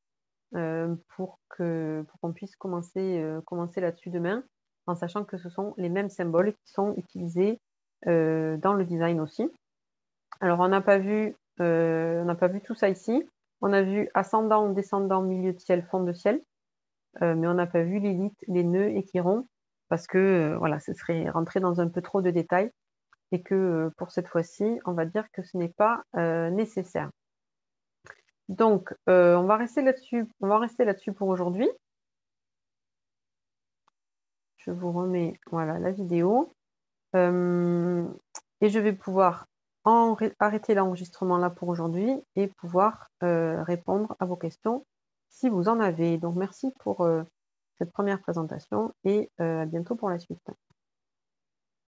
pour qu'on puisse commencer là-dessus demain, en sachant que ce sont les mêmes symboles qui sont utilisés dans le design aussi. Alors on n'a pas vu tout ça ici. On a vu ascendant, descendant, milieu de ciel, fond de ciel, mais on n'a pas vu l'élite, les nœuds et chirons, parce que voilà, ce serait rentrer dans un peu trop de détails, et que pour cette fois-ci, on va dire que ce n'est pas nécessaire. Donc, on va rester là-dessus pour aujourd'hui. Je vous remets voilà, la vidéo. Et je vais pouvoir arrêter l'enregistrement là pour aujourd'hui et pouvoir répondre à vos questions si vous en avez. Donc merci pour cette première présentation et à bientôt pour la suite.